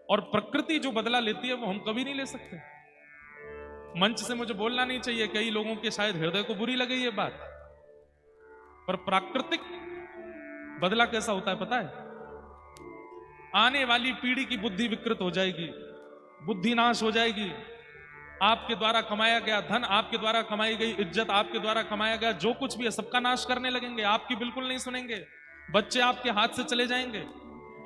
और प्रकृति जो बदला लेती है वो हम कभी नहीं ले सकते। मंच से मुझे बोलना नहीं चाहिए, कई लोगों के शायद हृदय को बुरी लगे ये बात, पर प्राकृतिक बदला कैसा होता है पता है? आने वाली पीढ़ी की बुद्धि विकृत हो जाएगी, बुद्धि नाश हो जाएगी। आपके द्वारा कमाया गया धन, आपके द्वारा कमाई गई इज्जत, आपके द्वारा कमाया गया जो कुछ भी है सबका नाश करने लगेंगे, आपकी बिल्कुल नहीं सुनेंगे। बच्चे आपके हाथ से चले जाएंगे,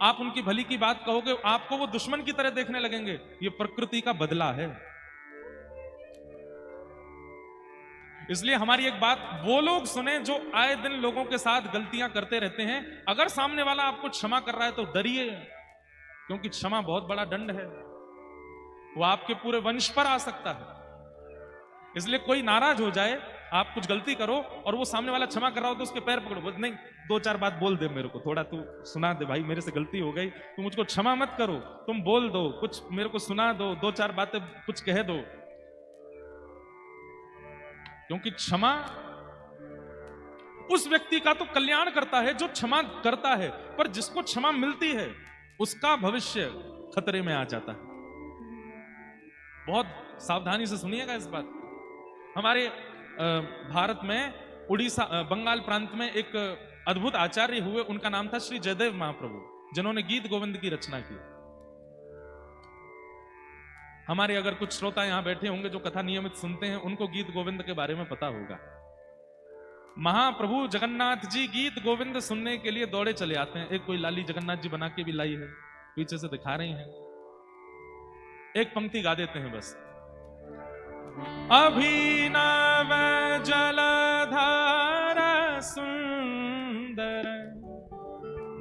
आप उनकी भली की बात कहोगे, आपको वो दुश्मन की तरह देखने लगेंगे। ये प्रकृति का बदला है। इसलिए हमारी एक बात वो लोग सुने जो आए दिन लोगों के साथ गलतियां करते रहते हैं। अगर सामने वाला आपको क्षमा कर रहा है तो डरिए, क्योंकि क्षमा बहुत बड़ा दंड है, वो आपके पूरे वंश पर आ सकता है। इसलिए कोई नाराज हो जाए, आप कुछ गलती करो और वो सामने वाला क्षमा कर रहा हो तो उसके पैर पकड़ो, नहीं 2-4 बात बोल दे मेरे को, थोड़ा तू सुना दे भाई, मेरे से गलती हो गई, तुम मुझको क्षमा मत करो, तुम बोल दो, कुछ मेरे को सुना दो, 2-4 बातें कुछ कह दो। क्योंकि क्षमा उस व्यक्ति का तो कल्याण करता है जो क्षमा करता है, पर जिसको क्षमा मिलती है उसका भविष्य खतरे में आ जाता है। बहुत सावधानी से सुनिएगा इस बात। हमारे भारत में उड़ीसा बंगाल प्रांत में एक अद्भुत आचार्य हुए, उनका नाम था श्री जयदेव महाप्रभु, जिन्होंने गीत गोविंद की रचना की। हमारे अगर कुछ श्रोता यहां बैठे होंगे जो कथा नियमित सुनते हैं, उनको गीत गोविंद के बारे में पता होगा। महाप्रभु जगन्नाथ जी गीत गोविंद सुनने के लिए दौड़े चले आते हैं। एक कोई लाली जगन्नाथ जी बना के भी लाई है, पीछे से दिखा रही हैं। एक पंक्ति गा देते हैं बस। अभिनव जलधार सुंदर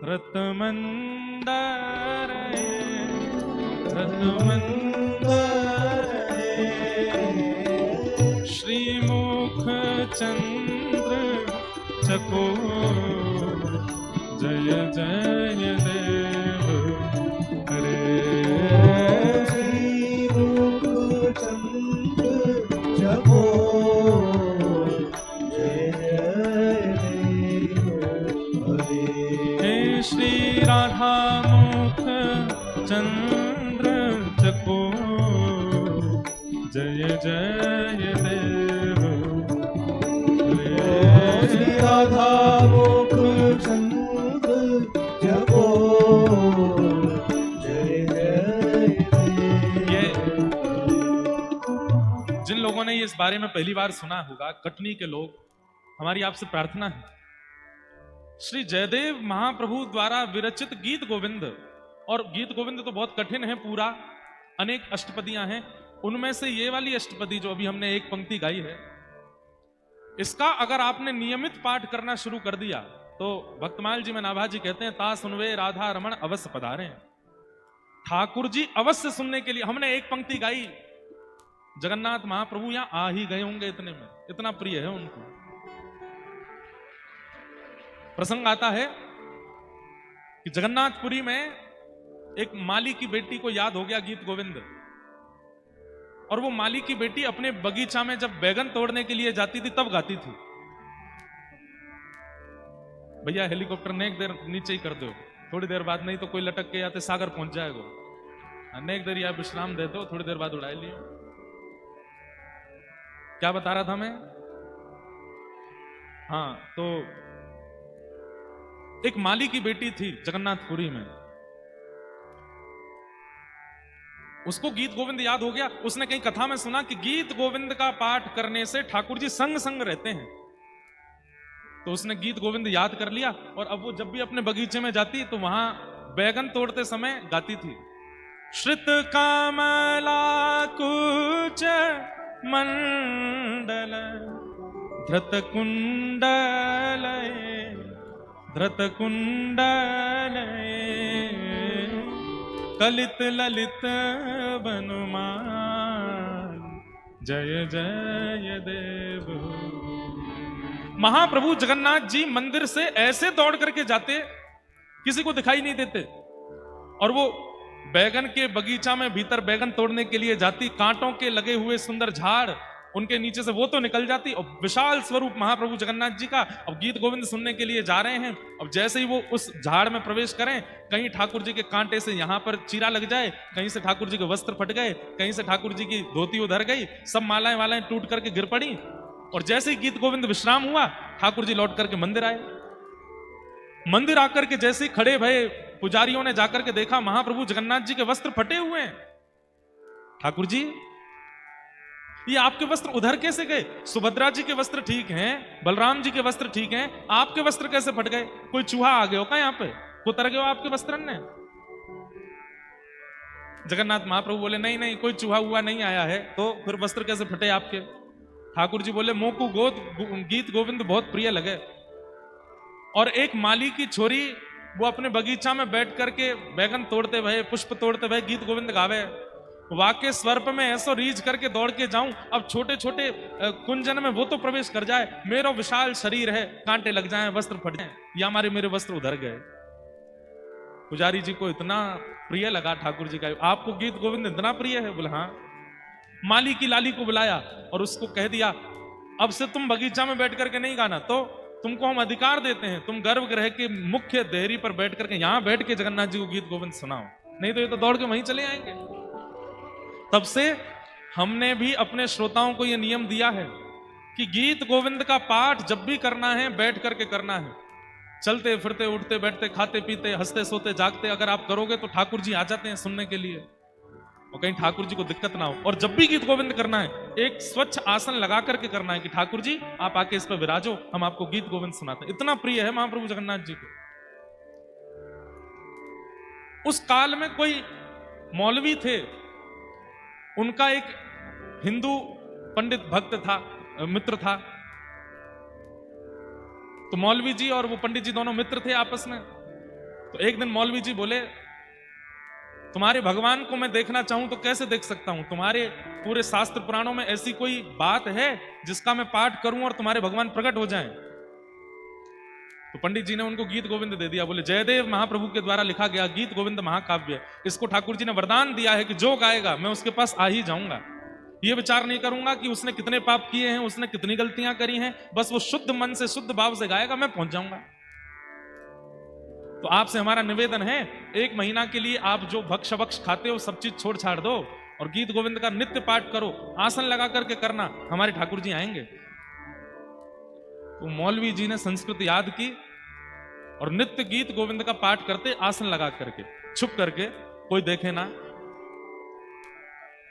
रतमंदर श्रीमुख चंद्र चकोर जय जय देव हरे। श्रीमुख चंद्र चकोर जय जय देव हरे। हे श्री राधा मुख चंद्र चकोर जय जय देव हरे। श्री राधा मुख चंद्र चकोर जय जय देव। जिन लोगों ने इस बारे में पहली बार सुना होगा, कटनी के लोग, हमारी आपसे प्रार्थना है, श्री जयदेव महाप्रभु द्वारा विरचित गीत गोविंद, और गीत गोविंद तो बहुत कठिन है पूरा, अनेक अष्टपदियां हैं, उनमें से ये वाली अष्टपदी जो अभी हमने एक पंक्ति गाई है, इसका अगर आपने नियमित पाठ करना शुरू कर दिया तो भक्तमाल जी में नाभा जी कहते हैं, ता सुनवे राधा रमण अवश्य पधारे। ठाकुर जी अवश्य सुनने के लिए। हमने एक पंक्ति गाई, जगन्नाथ महाप्रभु यहां आ ही गए होंगे, इतने में इतना प्रिय है उनको। प्रसंग आता है कि जगन्नाथपुरी में एक माली की बेटी को याद हो गया गीत गोविंद, और वो माली की बेटी अपने बगीचा में जब बैगन तोड़ने के लिए जाती थी तब गाती थी, भैया हेलीकॉप्टर नेक देर नीचे ही कर दो, थोड़ी देर बाद नहीं तो कोई लटक के आते सागर पहुंच जाएगा, नेक देर या विश्राम दे दो, थोड़ी देर बाद उड़ा लियो। क्या बता रहा था मैं? हाँ, तो एक माली की बेटी थी जगन्नाथपुरी में, उसको गीत गोविंद याद हो गया। उसने कहीं कथा में सुना कि गीत गोविंद का पाठ करने से ठाकुर जी संग संग रहते हैं, तो उसने गीत गोविंद याद कर लिया, और अब वो जब भी अपने बगीचे में जाती तो वहां बैगन तोड़ते समय गाती थी, श्रित कामला कुच मंडल धृत कुंडल धृत कुंडल कलित ललित बनुमान जय जय देव। महाप्रभु जगन्नाथ जी मंदिर से ऐसे दौड़ करके जाते, किसी को दिखाई नहीं देते, और वो बैगन के बगीचा में भीतर बैगन तोड़ने के लिए जाती, कांटों के लगे हुए सुंदर झाड़, उनके नीचे से वो तो निकल जाती और विशाल स्वरूप महाप्रभु जगन्नाथ जी का अब गीत गोविंद सुनने के लिए जा रहे हैं। अब जैसे ही वो उस झाड़ में प्रवेश करें, कहीं ठाकुर जी के कांटे से यहाँ पर चीरा लग जाए, कहीं से ठाकुर जी के वस्त्र फट गए, कहीं से ठाकुर जी की धोती उधर गई, सब मालाएं वालाएं टूट करके गिर पड़ी। और जैसे ही गीत गोविंद विश्राम हुआ, ठाकुर जी लौट करके मंदिर आए। मंदिर आकर के जैसे ही खड़े भये, पुजारियों ने जाकर के देखा महाप्रभु जगन्नाथ जी के वस्त्र फटे हुए हैं। ठाकुर जी, ये आपके वस्त्र उधर कैसे गए? सुभद्रा जी के वस्त्र ठीक हैं, बलराम जी के वस्त्र ठीक हैं, आपके वस्त्र कैसे फट गए? कोई चूहा आ गया हो क्या यहाँ पे? कुतर गए हो आपके वस्त्र ने? जगन्नाथ महाप्रभु बोले नहीं नहीं, कोई चूहा हुआ नहीं आया है। तो फिर वस्त्र कैसे फटे आपके? ठाकुर जी बोले मोकू गीत गोविंद बहुत प्रिय लगे। और एक माली की छोरी वो अपने बगीचा में बैठ करके बैगन तोड़ते भये, पुष्प तोड़ते भये गीत गोविंद गावे। वाके स्वर्प में ऐसो रीझ करके दौड़ के जाऊं, अब छोटे छोटे कुंजन में वो तो प्रवेश कर जाए, मेरा विशाल शरीर है, कांटे लग जाएं, वस्त्र फट जाएं, या मेरे वस्त्र उधर गए। पुजारी जी को इतना प्रिय लगा ठाकुर जी का, आपको गीत गोविंद इतना प्रिय है? बोले हाँ। माली की लाली को बुलाया और उसको कह दिया, अब से तुम बगीचा में बैठ करके नहीं गाना, तो तुमको हम अधिकार देते हैं, तुम गर्भगृह के मुख्य देहरी पर बैठ करके यहां बैठ के जगन्नाथ जी को गीत गोविंद सुनाओ, नहीं तो ये तो दौड़ के वहीं चले आएंगे। तब से हमने भी अपने श्रोताओं को यह नियम दिया है कि गीत गोविंद का पाठ जब भी करना है बैठ करके करना है। चलते फिरते उठते बैठते खाते पीते हंसते सोते जागते अगर आप करोगे तो ठाकुर जी आ जाते हैं सुनने के लिए, और कहीं ठाकुर जी को दिक्कत ना हो। और जब भी गीत गोविंद करना है एक स्वच्छ आसन लगा करके करना है कि ठाकुर जी आप आके इस पर विराजो, हम आपको गीत गोविंद सुनाते हैं। इतना प्रिय है महाप्रभु जगन्नाथ जी को। उस काल में कोई मौलवी थे, उनका एक हिंदू पंडित भक्त था, मित्र था। तो मौलवी जी और वो पंडित जी दोनों मित्र थे आपस में। तो एक दिन मौलवी जी बोले, तुम्हारे भगवान को मैं देखना चाहूं तो कैसे देख सकता हूं? तुम्हारे पूरे शास्त्र पुराणों में ऐसी कोई बात है जिसका मैं पाठ करूं और तुम्हारे भगवान प्रकट हो जाएं? तो पंडित जी ने उनको गीत गोविंद दे दिया। बोले जयदेव महाप्रभु के द्वारा लिखा गया गीत गोविंद महाकाव्य, इसको ठाकुर जी ने वरदान दिया है कि जो गाएगा मैं उसके पास आ ही जाऊंगा। ये विचार नहीं करूंगा कि उसने कितने पाप किए हैं, उसने कितनी गलतियां करी हैं, बस वो शुद्ध मन से शुद्ध भाव से गाएगा, मैं पहुंच जाऊंगा। तो आपसे हमारा निवेदन है, 1 महीना के लिए आप जो भक्ष भक्ष खाते हो सब चीज छोड़ छाड़ दो और गीत गोविंद का नित्य पाठ करो, आसन लगा करके करना, हमारे ठाकुर जी आएंगे। तो मौलवी जी ने संस्कृत याद की और नित्य गीत गोविंद का पाठ करते आसन लगा करके, छुप करके, कोई देखे ना।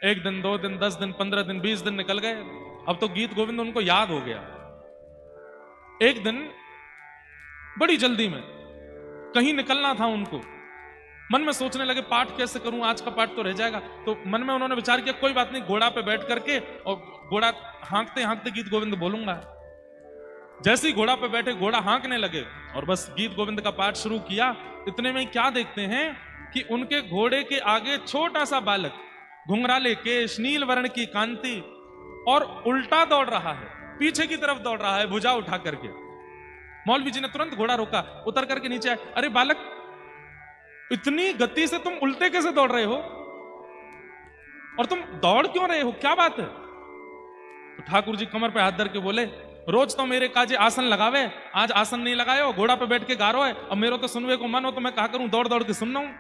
1 दिन 2 दिन 10 दिन 15 दिन 20 दिन निकल गए। अब तो गीत गोविंद उनको याद हो गया। एक दिन बड़ी जल्दी में कहीं निकलना था उनको, मन में सोचने लगे पाठ कैसे करूं, आज का पाठ तो रह जाएगा। तो मन में उन्होंने विचार किया कोई बात नहीं, घोड़ा पे बैठ करके और घोड़ा हाँकते हाँकते गीत गोविंद बोलूंगा। जैसे ही घोड़ा पे बैठे घोड़ा हाँकने लगे और बस गीत गोविंद का पाठ शुरू किया। इतने में क्या देखते हैं कि उनके घोड़े के आगे छोटा सा बालक, घुंघराले केश, नील वर्ण की कांति, और उल्टा दौड़ रहा है, पीछे की तरफ दौड़ रहा है भुजा उठा करके। मौलवी जी ने तुरंत घोड़ा रोका, उतर करके नीचे आए। अरे बालक, इतनी गति से तुम उल्टे कैसे दौड़ रहे हो और तुम दौड़ क्यों रहे हो, क्या बात है? तो ठाकुर जी कमर पे हाथ धर के बोले, रोज तो मेरे काजे आसन लगावे, आज आसन नहीं लगाए हो, घोड़ा पे बैठ के गा रो है, अब मेरे तो सुनवे को मन हो तो मैं कहा करूं, दौड़ दौड़ के सुन रहा हूं।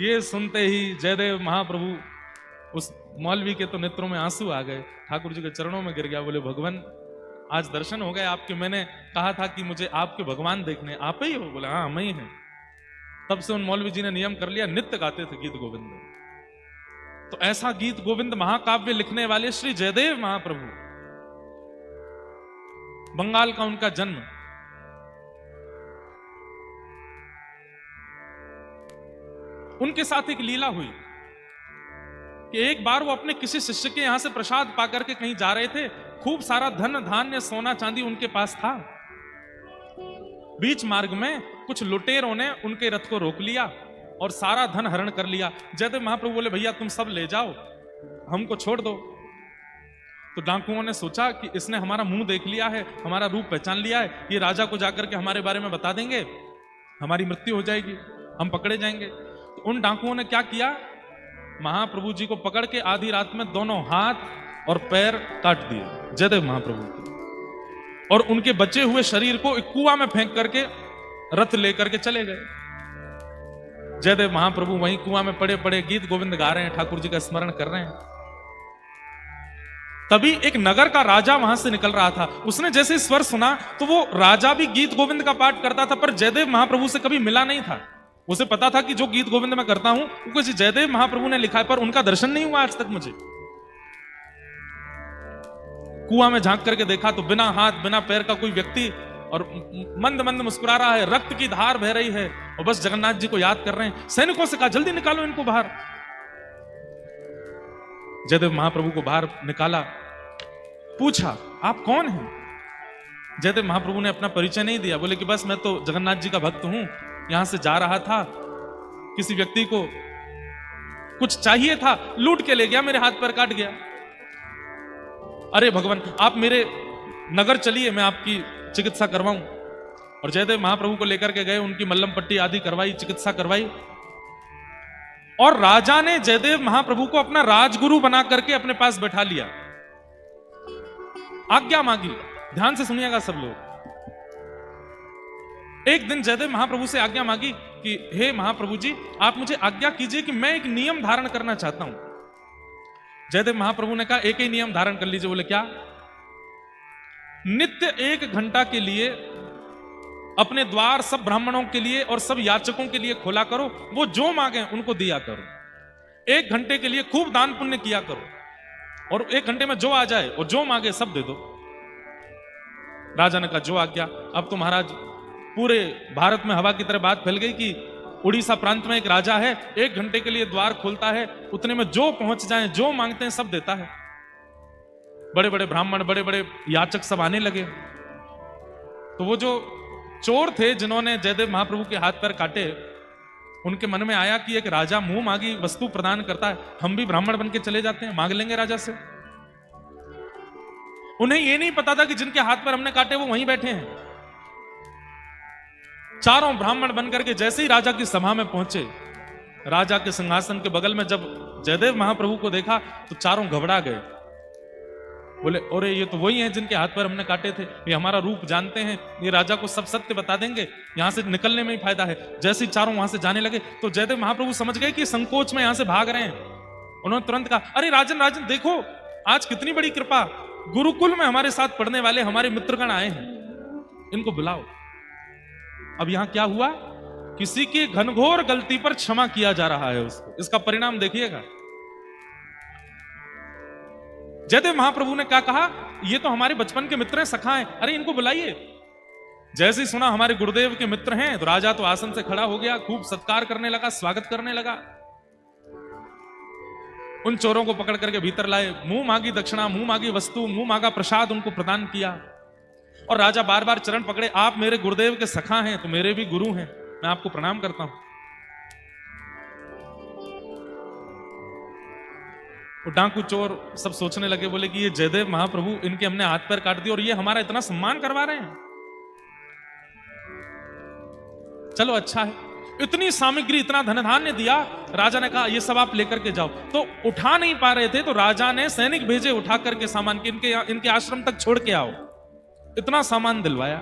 ये सुनते ही जयदेव महाप्रभु, उस मौलवी के तो नेत्रों में आंसू आ गए, ठाकुर जी के चरणों में गिर गया। बोले भगवान आज दर्शन हो गए आपके, मैंने कहा था कि मुझे आपके भगवान देखने, आप ही हो? बोले हाँ हम ही हैं। तब से उन मौलवी जी ने नियम कर लिया, नित्य गाते थे गीत गोविंद। तो ऐसा गीत गोविंद महाकाव्य लिखने वाले श्री जयदेव महाप्रभु, बंगाल का उनका जन्म। उनके साथ एक लीला हुई कि एक बार वो अपने किसी शिष्य के यहां से प्रसाद पाकर के कहीं जा रहे थे। खूब सारा धन धान्य सोना चांदी उनके पास था। बीच मार्ग में कुछ लुटेरों ने उनके रथ को रोक लिया और सारा धन हरण कर लिया। जयदेव महाप्रभु बोले भैया तुम सब ले जाओ, हमको छोड़ दो। तो डाकुओं ने सोचा कि इसने हमारा मुंह देख लिया है, हमारा रूप पहचान लिया है, ये राजा को जाकर के हमारे बारे में बता देंगे, हमारी मृत्यु हो जाएगी, हम पकड़े जाएंगे। तो उन डाकुओं ने क्या किया, महाप्रभु जी को पकड़ के आधी रात में दोनों हाथ और पैर काट दिए जयदेव महाप्रभु के, और उनके बचे हुए शरीर को एक कुआं में फेंक करके रथ लेकर के चले गए। जयदेव महाप्रभु वहीं कुआं में पड़े पड़े गीत गोविंद गा रहे हैं, ठाकुर जी का स्मरण कर रहे हैं। तभी एक नगर का राजा वहां से निकल रहा था। उसने जैसे स्वर सुना तो वो राजा भी गीत गोविंद का पाठ करता था, पर जयदेव महाप्रभु से कभी मिला नहीं था। उसे पता था कि जो गीत गोविंद मैं करता हूं वो किसी जयदेव महाप्रभु ने लिखा है, पर उनका दर्शन नहीं हुआ आज तक मुझे। कुआं में झांक करके देखा तो बिना हाथ बिना पैर का कोई व्यक्ति, और मंद मंद मुस्कुरा रहा है, रक्त की धार बह रही है, और बस जगन्नाथ जी को याद कर रहे हैं। सैनिकों से कहा जल्दी निकालो इनको बाहर। जयदेव महाप्रभु को बाहर निकाला, पूछा आप कौन हैं? जयदेव महाप्रभु ने अपना परिचय नहीं दिया, बोले कि बस मैं तो जगन्नाथ जी का भक्त हूं, यहां से जा रहा था, किसी व्यक्ति को कुछ चाहिए था, लूट के ले गया, मेरे हाथ पैर काट गया। अरे भगवान आप मेरे नगर चलिए, मैं आपकी चिकित्सा करवाऊं। और जयदेव महाप्रभु को लेकर के गए, उनकी मल्लम पट्टी आदि करवाई, चिकित्सा करवाई, और राजा ने जयदेव महाप्रभु को अपना राजगुरु बना करके अपने पास बैठा लिया। आज्ञा मांगी, ध्यान से सुनिएगा सब लोग। एक दिन जयदेव महाप्रभु से आज्ञा मांगी कि हे महाप्रभु जी आप मुझे आज्ञा कीजिए कि मैं एक नियम धारण करना चाहता हूं। जयदेव महाप्रभु ने कहा एक ही नियम धारण कर लीजिए। बोले क्या? नित्य 1 घंटा के लिए अपने द्वार सब ब्राह्मणों के लिए और सब याचकों के लिए खोला करो, वो जो मांगे उनको दिया करो। 1 घंटे के लिए खूब दान पुण्य किया करो, और 1 घंटे में जो आ जाए और जो मांगे सब दे दो। राजा ने कहा जो आज्ञा। अब तो महाराज पूरे भारत में हवा की तरह बात फैल गई कि उड़ीसा प्रांत में एक राजा है, 1 घंटे के लिए द्वार खोलता है, उतने में जो पहुंच जाए जो मांगते हैं सब देता है। बड़े बड़े ब्राह्मण बड़े बड़े याचक सब आने लगे। तो वो जो चोर थे जिन्होंने जयदेव महाप्रभु के हाथ पैर काटे, उनके मन में आया कि एक राजा मुंह मांगी वस्तु प्रदान करता है, हम भी ब्राह्मण बन के चले जाते हैं, मांग लेंगे राजा से। उन्हें यह नहीं पता था कि जिनके हाथ पैर हमने काटे वो वहीं बैठे हैं। चारों ब्राह्मण बनकर के जैसे ही राजा की सभा में पहुंचे, राजा के सिंहासन के बगल में जब जयदेव महाप्रभु को देखा तो चारों घबरा गए। बोले अरे ये तो वही हैं जिनके हाथ पैर हमने काटे थे, ये हमारा रूप जानते हैं, ये राजा को सब सत्य बता देंगे, यहां से निकलने में ही फायदा है। जैसे ही चारों वहां से जाने लगे तो जयदेव महाप्रभु समझ गए कि संकोच में यहां से भाग रहे हैं। उन्होंने तुरंत कहा अरे राजन राजन देखो आज कितनी बड़ी कृपा, गुरुकुल में हमारे साथ पढ़ने वाले हमारे मित्रगण आए हैं, इनको बुलाओ। अब यहां क्या हुआ? किसी की घनघोर गलती पर क्षमा किया जा रहा है उसको, इसका परिणाम देखिएगा। जयदेव महाप्रभु ने क्या कहा? ये तो हमारे बचपन के मित्र हैं, सखा हैं, अरे इनको बुलाइए। जैसे ही सुना हमारे गुरुदेव के मित्र हैं तो राजा तो आसन से खड़ा हो गया, खूब सत्कार करने लगा, स्वागत करने लगा। उन चोरों को पकड़ करके भीतर लाए, मुंह मांगी दक्षिणा, मुंह मांगी वस्तु, मुंह मांगा प्रसाद उनको प्रदान किया। और राजा बार बार चरण पकड़े, आप मेरे गुरुदेव के सखा हैं तो मेरे भी गुरु हैं, मैं आपको प्रणाम करता हूं। वो डाकू चोर सब सोचने लगे, बोले कि ये जयदेव महाप्रभु, इनके हमने हाथ पैर काट दिए और ये हमारा इतना सम्मान करवा रहे हैं। चलो अच्छा है, इतनी सामग्री इतना धन धान्य दिया। राजा ने कहा ये सब आप लेकर के जाओ। तो उठा नहीं पा रहे थे तो राजा ने सैनिक भेजे उठा करके सामान के इनके आश्रम तक छोड़ के आओ, इतना सामान दिलवाया।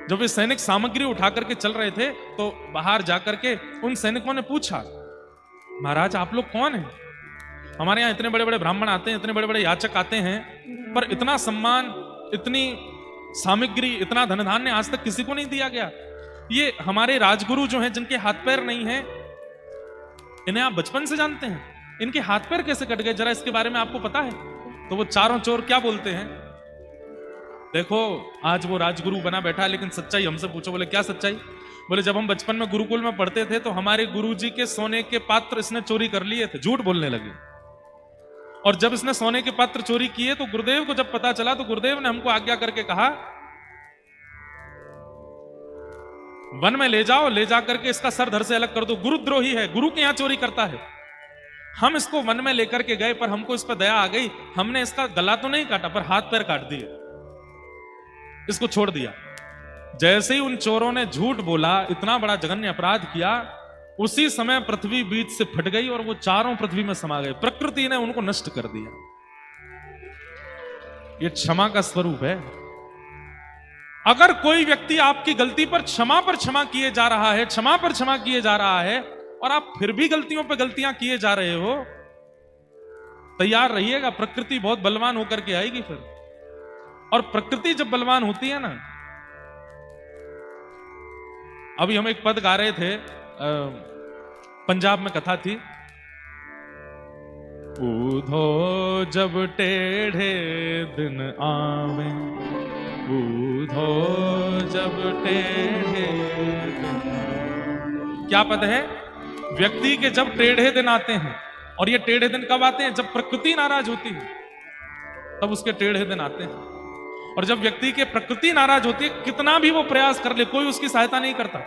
जब ये सैनिक सामग्री उठा करके चल रहे थे तो बाहर जाकर के उन सैनिकों ने पूछा महाराज आप लोग कौन हैं? हमारे यहाँ इतने बड़े बड़े ब्राह्मण आते हैं, इतने बड़े बड़े याचक आते हैं, पर इतना सम्मान, इतनी सामग्री, इतना धन धान्य आज तक किसी को नहीं दिया गया। ये हमारे राजगुरु जो हैं जिनके हाथ पैर नहीं हैं, इन्हें आप बचपन से जानते हैं, इनके हाथ पैर कैसे कट गए, जरा इसके बारे में आपको पता है? तो वो चारों चोर क्या बोलते हैं, देखो आज वो राजगुरु बना बैठा है लेकिन सच्चाई हमसे पूछो। बोले क्या सच्चाई? बोले जब हम बचपन में गुरुकुल में पढ़ते थे तो हमारे गुरुजी के सोने के पात्र इसने चोरी कर लिए थे, झूठ बोलने लगे। और जब इसने सोने के पात्र चोरी किए तो गुरुदेव को जब पता चला तो गुरुदेव ने हमको आज्ञा करके कहा वन में ले जाओ, ले जाकर के इसका सर धड़ से अलग कर दो, गुरुद्रोही है, गुरु के यहां चोरी करता है। हम इसको वन में लेकर के गए पर हमको इस पर दया आ गई, हमने इसका गला तो नहीं काटा पर हाथ पैर काट दिए, इसको छोड़ दिया। जैसे ही उन चोरों ने झूठ बोला, इतना बड़ा जघन्य अपराध किया, उसी समय पृथ्वी बीच से फट गई और वो चारों पृथ्वी में समा गए, प्रकृति ने उनको नष्ट कर दिया। ये क्षमा का स्वरूप है। अगर कोई व्यक्ति आपकी गलती पर क्षमा किए जा रहा है, क्षमा पर क्षमा किए जा रहा है, और आप फिर भी गलतियों पर गलतियां किए जा रहे हो, तैयार रहिएगा, प्रकृति बहुत बलवान होकर के आएगी फिर। और प्रकृति जब बलवान होती है ना, अभी हम एक पद गा रहे थे, पंजाब में कथा थी, ऊधो जब टेढ़े दिन आवे, ऊधो जब टेढ़े दिन। क्या पद है? व्यक्ति के जब टेढ़े दिन आते हैं, और ये टेढ़े दिन कब आते हैं? जब प्रकृति नाराज होती है, तब उसके टेढ़े दिन आते हैं। और जब व्यक्ति के प्रकृति नाराज होती है, कितना भी वो प्रयास कर ले, कोई उसकी सहायता नहीं करता।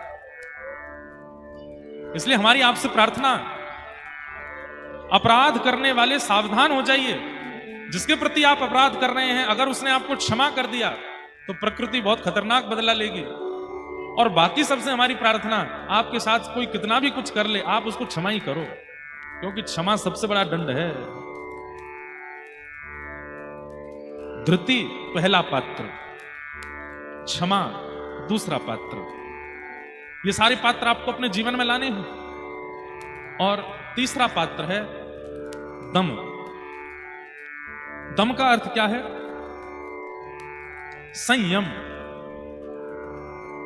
इसलिए हमारी आपसे प्रार्थना, अपराध करने वाले सावधान हो जाइए। जिसके प्रति आप अपराध कर रहे हैं, अगर उसने आपको क्षमा कर दिया तो प्रकृति बहुत खतरनाक बदला लेगी। और बाकी सबसे हमारी प्रार्थना, आपके साथ कोई कितना भी कुछ कर ले, आप उसको क्षमा ही करो, क्योंकि क्षमा सबसे बड़ा दंड है। धृति पहला पात्र, क्षमा दूसरा पात्र। ये सारे पात्र आपको अपने जीवन में लाने हैं। और तीसरा पात्र है दम। दम का अर्थ क्या है? संयम।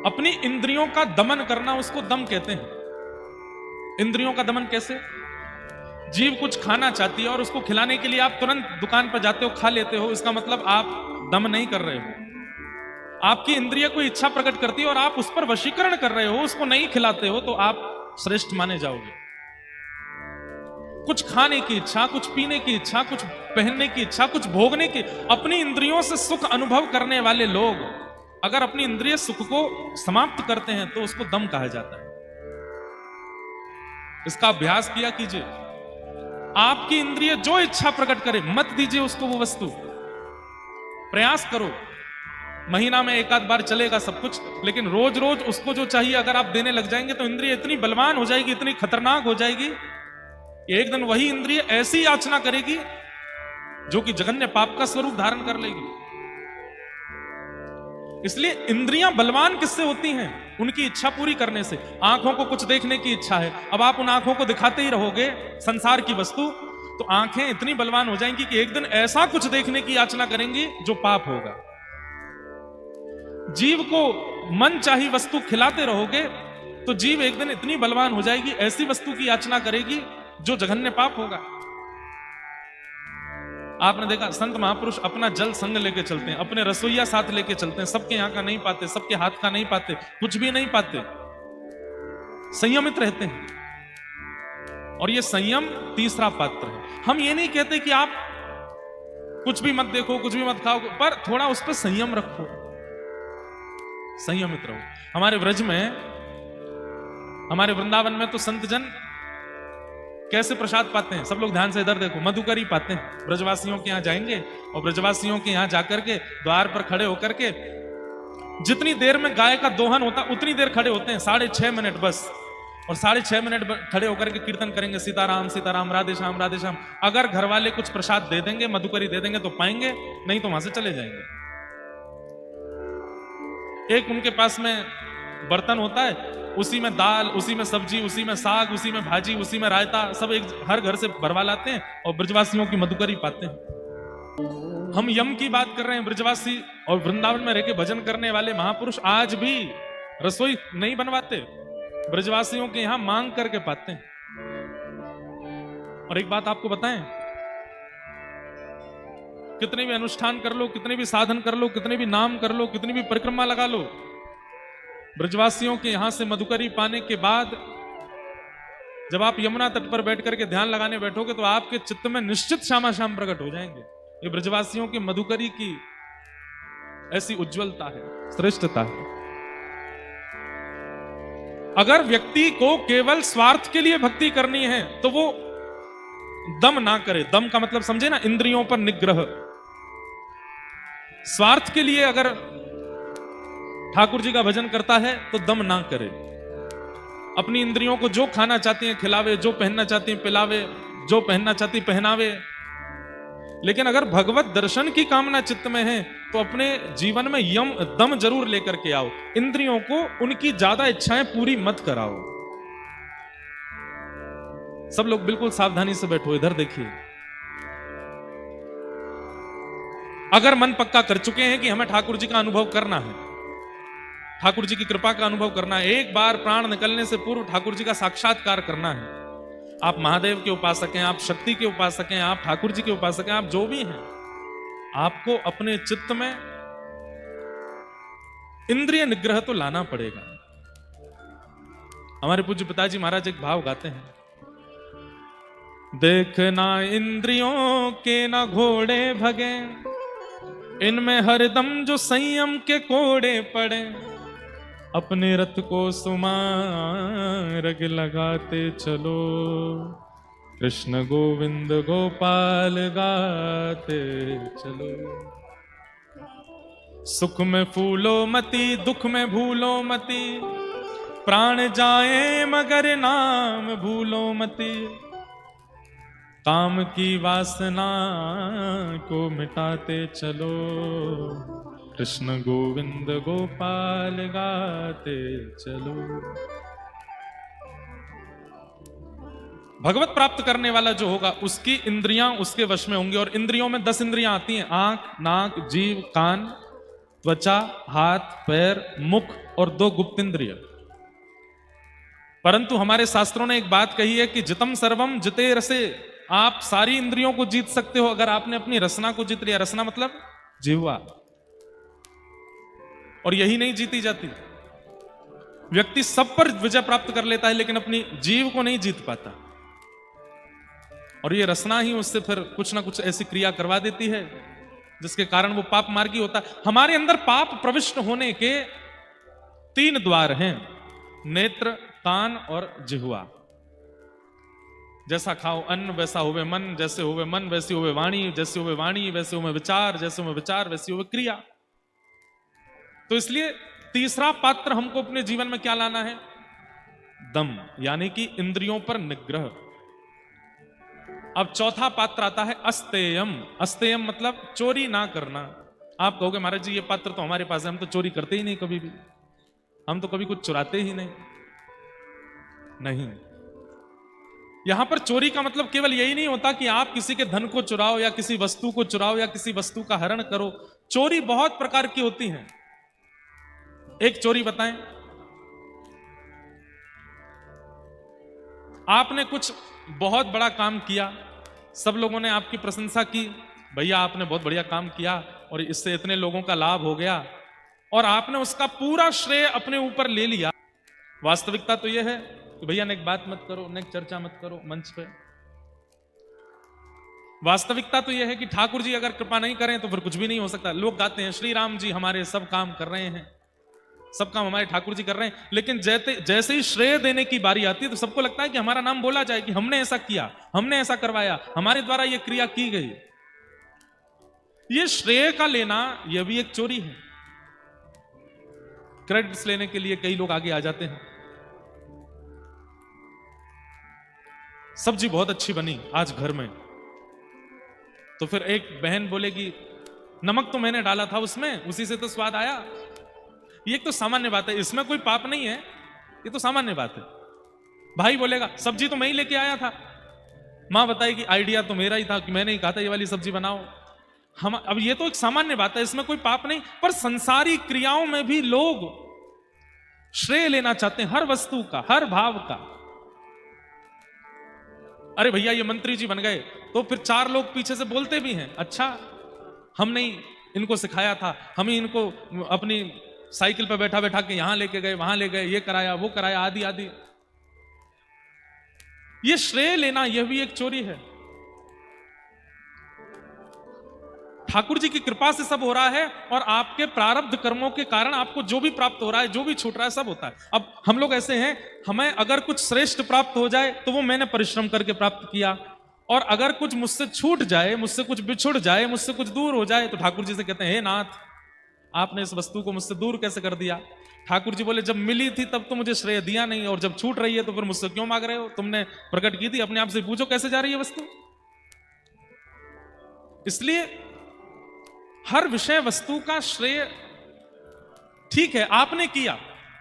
अपनी इंद्रियों का दमन करना, उसको दम कहते हैं। इंद्रियों का दमन कैसे? जीव कुछ खाना चाहती है और उसको खिलाने के लिए आप तुरंत दुकान पर जाते हो, खा लेते हो, इसका मतलब आप दम नहीं कर रहे हो। आपकी इंद्रिय कोई इच्छा प्रकट करती है और आप उस पर वशीकरण कर रहे हो, उसको नहीं खिलाते हो, तो आप श्रेष्ठ माने जाओगे। कुछ खाने की इच्छा, कुछ पीने की इच्छा, कुछ पहनने की इच्छा, कुछ भोगने की, अपनी इंद्रियों से सुख अनुभव करने वाले लोग अगर अपनी इंद्रिय सुख को समाप्त करते हैं तो उसको दम कहा जाता है। इसका अभ्यास किया कीजिए। आपकी इंद्रिय जो इच्छा प्रकट करे, मत दीजिए उसको वो वस्तु। प्रयास करो, महीना में एक आध बार चलेगा सब कुछ, लेकिन रोज रोज उसको जो चाहिए अगर आप देने लग जाएंगे तो इंद्रिय इतनी बलवान हो जाएगी, इतनी खतरनाक हो जाएगी, एक दिन वही इंद्रिय ऐसी याचना करेगी जो कि जघन्य पाप का स्वरूप धारण कर लेगी। इसलिए इंद्रियां बलवान किससे होती हैं? उनकी इच्छा पूरी करने से। आंखों को कुछ देखने की इच्छा है, अब आप उन आंखों को दिखाते ही रहोगे संसार की वस्तु, तो आंखें इतनी बलवान हो जाएंगी कि एक दिन ऐसा कुछ देखने की याचना करेंगी जो पाप होगा। जीव को मन चाही वस्तु खिलाते रहोगे तो जीव एक दिन इतनी बलवान हो जाएगी, ऐसी वस्तु की याचना करेगी जो जघन्य पाप होगा। आपने देखा संत महापुरुष अपना जल संग लेके चलते हैं, अपने रसोईया साथ लेके चलते हैं, सबके यहाँ का नहीं पाते, सबके हाथ का नहीं पाते, कुछ भी नहीं पाते, संयमित रहते हैं। और ये संयम तीसरा पात्र है। हम ये नहीं कहते कि आप कुछ भी मत देखो, कुछ भी मत खाओ, पर थोड़ा उस पर संयम रखो, संयमित रहो। हमारे व्रज में, हमारे वृंदावन में तो संत जन कैसे प्रसाद पाते हैं? सब लोग ध्यान से इधर देखो, मधुकरी पाते हैं। ब्रजवासियों के यहाँ जाएंगे और ब्रजवासियों के यहाँ जाकर के द्वार पर खड़े होकर के जितनी देर में गाय का दोहन होता उतनी देर खड़े होते हैं, 6.5 मिनट बस। और 6.5 मिनट खड़े होकर के कीर्तन करेंगे, सीताराम सीताराम, राधे श्याम राधे श्याम। अगर घर वाले कुछ प्रसाद दे देंगे, मधुकरी दे देंगे तो पाएंगे, नहीं तो वहां से चले जाएंगे। एक उनके पास में बर्तन होता है, उसी में दाल, उसी में सब्जी, उसी में साग, उसी में भाजी, उसी में रायता, सब एक हर घर से भरवा लाते हैं और ब्रजवासियों की मधुकरी पाते हैं। हम यम की बात कर रहे हैं। ब्रजवासी और वृंदावन में रहकर भजन करने वाले महापुरुष आज भी रसोई नहीं बनवाते, ब्रजवासियों के यहां मांग करके पाते हैं। और एक बात आपको बताएं, कितने भी अनुष्ठान कर लो, कितने भी साधन कर लो, कितने भी नाम कर लो, कितनी भी परिक्रमा लगा लो, ब्रजवासियों के यहां से मधुकरी पाने के बाद जब आप यमुना तट पर बैठ करके ध्यान लगाने बैठोगे तो आपके चित्त में निश्चित श्यामा श्याम प्रकट हो जाएंगे। ये ब्रजवासियों की मधुकरी की ऐसी उज्जवलता है, श्रेष्ठता है। अगर व्यक्ति को केवल स्वार्थ के लिए भक्ति करनी है तो वो दम ना करे। दम का मतलब समझे ना, इंद्रियों पर निग्रह। स्वार्थ के लिए अगर ठाकुर जी का भजन करता है तो दम ना करे। अपनी इंद्रियों को जो खाना चाहती हैं खिलावे, जो पहनना चाहती हैं पिलावे, जो पहनना चाहती पहनावे। लेकिन अगर भगवत दर्शन की कामना चित्त में है तो अपने जीवन में यम दम जरूर लेकर के आओ। इंद्रियों को उनकी ज्यादा इच्छाएं पूरी मत कराओ। सब लोग बिल्कुल सावधानी से बैठो, इधर देखिए। अगर मन पक्का कर चुके हैं कि हमें ठाकुर जी का अनुभव करना है, ठाकुर जी की कृपा का अनुभव करना है, एक बार प्राण निकलने से पूर्व ठाकुर जी का साक्षात्कार करना है। आप महादेव के उपासक हैं, आप शक्ति के उपासक हैं, आप ठाकुर जी के उपासक हैं, आप जो भी हैं, आपको अपने चित्त में इंद्रिय निग्रह तो लाना पड़ेगा। हमारे पूज्य पिताजी महाराज एक भाव गाते हैं, देखना इंद्रियों के ना घोड़े भगे, इनमें हरदम जो संयम के कोड़े पड़े, अपने रथ को सुमार्ग लगाते चलो, कृष्ण गोविंद गोपाल गाते चलो। सुख में फूलो मती, दुख में भूलो मती, प्राण जाए मगर नाम भूलो मती, काम की वासना को मिटाते चलो, कृष्ण गोविंद गोपाल गाते चलो। भगवत प्राप्त करने वाला जो होगा उसकी इंद्रियां उसके वश में होंगी। और इंद्रियों में 10 इंद्रियां आती हैं, आंख, नाक, जीव, कान, त्वचा, हाथ, पैर, मुख और 2 गुप्त इंद्रिय। परंतु हमारे शास्त्रों ने एक बात कही है कि जितम सर्वम जिते रसे, आप सारी इंद्रियों को जीत सकते हो अगर आपने अपनी रसना को जीत लिया। रसना मतलब जिह्वा। और यही नहीं जीती जाती। व्यक्ति सब पर विजय प्राप्त कर लेता है लेकिन अपनी जीव को नहीं जीत पाता, और ये रसना ही उससे फिर कुछ ना कुछ ऐसी क्रिया करवा देती है जिसके कारण वो पाप मार्गी होता है। हमारे अंदर पाप प्रविष्ट होने के 3 द्वार हैं, नेत्र, कान और जिह्वा। जैसा खाओ अन्न वैसा होवे मन, जैसे होवे मन वैसी होवे वाणी, जैसे होवे वाणी वैसे होवे विचार, जैसे होवे विचार वैसी होवे क्रिया। तो इसलिए तीसरा पात्र हमको अपने जीवन में क्या लाना है? दम, यानी कि इंद्रियों पर निग्रह। अब चौथा पात्र आता है अस्तेयम। अस्तेयम मतलब चोरी ना करना। आप कहोगे महाराज जी ये पात्र तो हमारे पास है, हम तो चोरी करते ही नहीं कभी भी, हम तो कभी कुछ चुराते ही नहीं। यहां पर चोरी का मतलब केवल यही नहीं होता कि आप किसी के धन को चुराओ या किसी वस्तु को चुराओ या किसी वस्तु का हरण करो। चोरी बहुत प्रकार की होती है। एक चोरी बताएं, आपने कुछ बहुत बड़ा काम किया, सब लोगों ने आपकी प्रशंसा की, भैया आपने बहुत बढ़िया काम किया और इससे इतने लोगों का लाभ हो गया, और आपने उसका पूरा श्रेय अपने ऊपर ले लिया। वास्तविकता तो यह है कि भैया नेक बात मत करो, नेक चर्चा मत करो मंच पे। वास्तविकता तो यह है कि ठाकुर जी अगर कृपा नहीं करें तो फिर कुछ भी नहीं हो सकता। लोग गाते हैं श्री राम जी हमारे सब काम कर रहे हैं, सब काम हमारे ठाकुर जी कर रहे हैं, लेकिन जैसे ही श्रेय देने की बारी आती है तो सबको लगता है कि हमारा नाम बोला जाए कि हमने ऐसा किया, हमने ऐसा करवाया, हमारे द्वारा यह क्रिया की गई। यह श्रेय का लेना यह भी एक चोरी है। क्रेडिट्स लेने के लिए कई लोग आगे आ जाते हैं। सब्जी बहुत अच्छी बनी आज घर में, तो फिर एक बहन बोलेगी नमक तो मैंने डाला था उसमें, उसी से तो स्वाद आया। ये एक तो सामान्य बात है, इसमें कोई पाप नहीं है, ये तो सामान्य बात है। भाई बोलेगा सब्जी तो मैं ही लेके आया था, मां बताएगी आइडिया तो मेरा ही था कि मैंने ही कहा था ये वाली सब्जी बनाओ। हम अब ये तो एक सामान्य बात है, इसमें कोई पाप नहीं। पर संसारी क्रियाओं में भी लोग श्रेय लेना चाहते हैं, हर वस्तु का, हर भाव का। अरे भैया ये मंत्री जी बन गए, तो फिर 4 लोग पीछे से बोलते भी हैं, अच्छा हमने ही इनको सिखाया था, हम ही इनको अपनी साइकिल पर बैठा बैठा के यहां लेके गए, वहां ले गए, ये कराया वो कराया, आदि आदि। ये श्रेय लेना यह भी एक चोरी है। ठाकुर जी की कृपा से सब हो रहा है, और आपके प्रारब्ध कर्मों के कारण आपको जो भी प्राप्त हो रहा है, जो भी छूट रहा है, सब होता है। अब हम लोग ऐसे हैं, हमें अगर कुछ श्रेष्ठ प्राप्त हो जाए तो वो मैंने परिश्रम करके प्राप्त किया, और अगर कुछ मुझसे छूट जाए, मुझसे कुछ बिछुड़ जाए, मुझसे कुछ दूर हो जाए, तो ठाकुर जी से कहते हैं हे नाथ आपने इस वस्तु को मुझसे दूर कैसे कर दिया। ठाकुर जी बोले जब मिली थी तब तो मुझे श्रेय दिया नहीं, और जब छूट रही है तो फिर मुझसे क्यों मांग रहे हो? तुमने प्रकट की थी, अपने आप से पूछो कैसे जा रही है वस्तु। इसलिए हर विषय वस्तु का श्रेय ठीक है आपने किया,